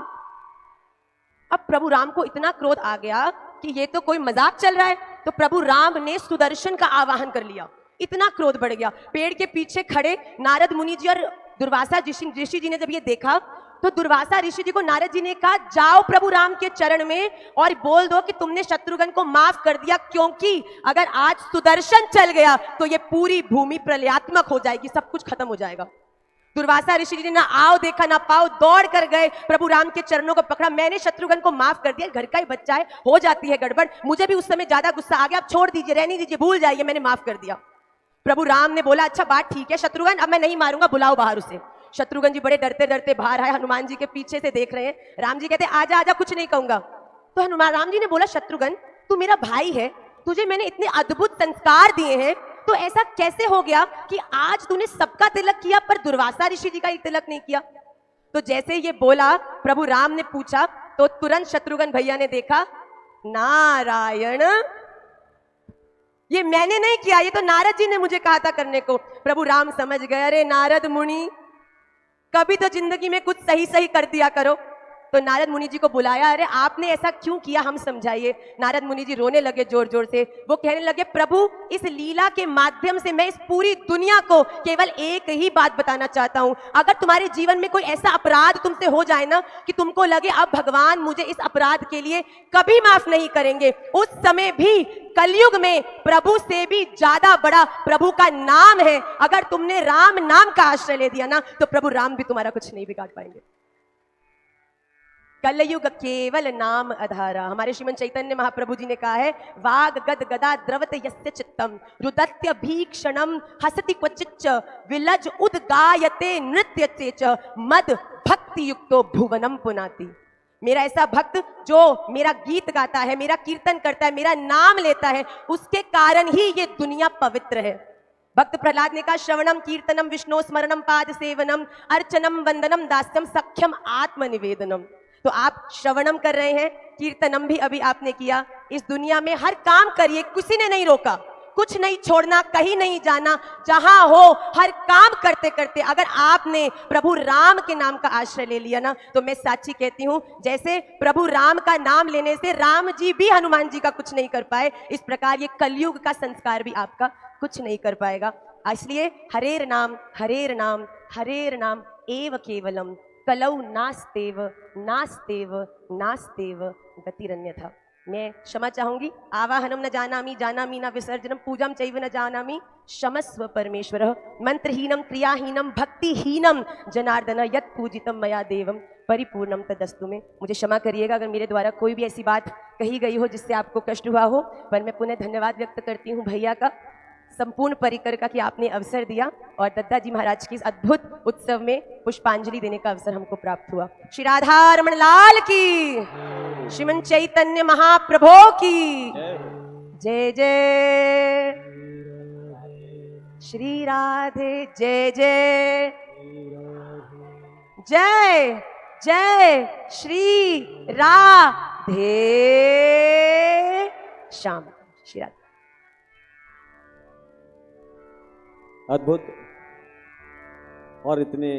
अब प्रभु राम को इतना क्रोध आ गया कि ये तो कोई मजाक चल रहा है। तो प्रभु राम ने सुदर्शन का आवाहन कर लिया। इतना क्रोध बढ़ गया। पेड़ के पीछे खड़े नारद मुनि जी और दुर्वासा ऋषि जी ने जब ये देखा, तो दुर्वासा ऋषि जी को नारद जी ने कहा, जाओ प्रभु राम के चरण में और बोल दो कि तुमने शत्रुघ्न को माफ कर दिया, क्योंकि अगर आज सुदर्शन चल गया तो ये पूरी भूमि प्रलयात्मक हो जाएगी, सब कुछ खत्म हो जाएगा। दुर्वासा ऋषि जी ने ना आओ देखा ना पाओ, दौड़ कर गए, प्रभु राम के चरणों को पकड़ा, मैंने शत्रुघ्न को माफ कर दिया, घर का ही बच्चा है, हो जाती है गड़बड़, मुझे भी उस समय ज्यादा गुस्सा आ गया, अब छोड़ दीजिए, रहने दीजिए, भूल जाइए, मैंने माफ कर दिया। प्रभु राम ने बोला, अच्छा बात ठीक है शत्रुघ्न, अब मैं नहीं मारूंगा, बुलाओ बाहर उसे। शत्रुघ्न जी बड़े डरते डरते बाहर आए, हनुमान जी के पीछे से देख रहे हैं। राम जी कहते, आजा आजा, कुछ नहीं कहूंगा। तो हनुमान राम जी ने बोला, शत्रुघ्न तू मेरा भाई है, तुझे मैंने इतने अद्भुत संस्कार दिए हैं, तो ऐसा कैसे हो गया कि आज तूने सबका तिलक किया पर दुर्वासा ऋषि जी का ही तिलक नहीं किया? तो जैसे ये बोला, प्रभु राम ने पूछा, तो तुरंत शत्रुघ्न भैया ने देखा, नारायण, ये मैंने नहीं किया, ये तो नारद जी ने मुझे कहा था करने को। प्रभु राम समझ गए, अरे नारद मुनि, कभी तो जिंदगी में कुछ सही सही कर दिया करो। तो नारद मुनि जी को बुलाया, अरे आपने ऐसा क्यों किया, हम समझाइए। नारद मुनि जी रोने लगे जोर जोर से। वो कहने लगे, प्रभु इस लीला के माध्यम से मैं इस पूरी दुनिया को केवल एक ही बात बताना चाहता हूं। अगर तुम्हारे जीवन में कोई ऐसा अपराध तुमसे हो जाए ना कि तुमको लगे अब भगवान मुझे इस अपराध के लिए कभी माफ नहीं करेंगे, उस समय भी कलयुग में प्रभु से भी ज्यादा बड़ा प्रभु का नाम है। अगर तुमने राम नाम का आश्रय ले दिया ना, तो प्रभु राम भी तुम्हारा कुछ नहीं बिगाड़ पाएंगे। कलयुग केवल नाम आधारा। हमारे श्रीमन चैतन्य महाप्रभु जी ने कहा है, वाग गद गदा द्रवत यस्य चित्तम रुदत्य भीक्षणम हसति क्वचिच्च विलज उद्गायते नृत्यते च मद भक्ति युक्तो भुवनम पुनाति। मेरा ऐसा भक्त जो मेरा गीत गाता है, मेरा कीर्तन करता है, मेरा नाम लेता है, उसके कारण ही ये दुनिया पवित्र है। भक्त प्रहलाद ने कहा, श्रवणम कीर्तनम विष्णु स्मरणम पाद सेवनम अर्चनम वंदनम दास्यम सख्यम आत्मनिवेदनम। तो आप श्रवणम कर रहे हैं, कीर्तनम भी अभी आपने किया। इस दुनिया में हर काम करिए, किसी ने नहीं रोका, कुछ नहीं छोड़ना, कहीं नहीं जाना, जहां हो हर काम करते करते अगर आपने प्रभु राम के नाम का आश्रय ले लिया ना, तो मैं साक्षी कहती हूं, जैसे प्रभु राम का नाम लेने से राम जी भी हनुमान जी का कुछ नहीं कर पाए, इस प्रकार ये कलयुग का संस्कार भी आपका कुछ नहीं कर पाएगा। इसलिए हरेर नाम हरेर नाम हरेर नाम एव केवलम कलौ नास्तेव नास्तेव नास्तेव गतिरन्यथा। मैं क्षमा चाहूंगी। आवाहनम न जानामि जानामि न विसर्जनम पूजम चैव न जानामि क्षमस्व परमेश्वरः। मंत्रहीनम क्रियाहीनम भक्तिहीनम जनार्दन यत् पूजितम मया देवम परिपूर्णम तदस्तु में। मुझे क्षमा करिएगा अगर मेरे द्वारा कोई भी ऐसी बात कही गई हो जिससे आपको कष्ट हुआ हो, पर मैं पुनः धन्यवाद व्यक्त करती हूँ भैया का, संपूर्ण परिकर का, कि आपने अवसर दिया और दत्ता जी महाराज की इस अद्भुत उत्सव में पुष्पांजलि देने का अवसर हमको प्राप्त हुआ। श्री राधा रमण लाल की, श्रीमन चैतन्य महाप्रभु की जय जय, श्री राधे जय जय, जय जय श्री राधे श्याम। श्री राधे। अद्भुत और इतने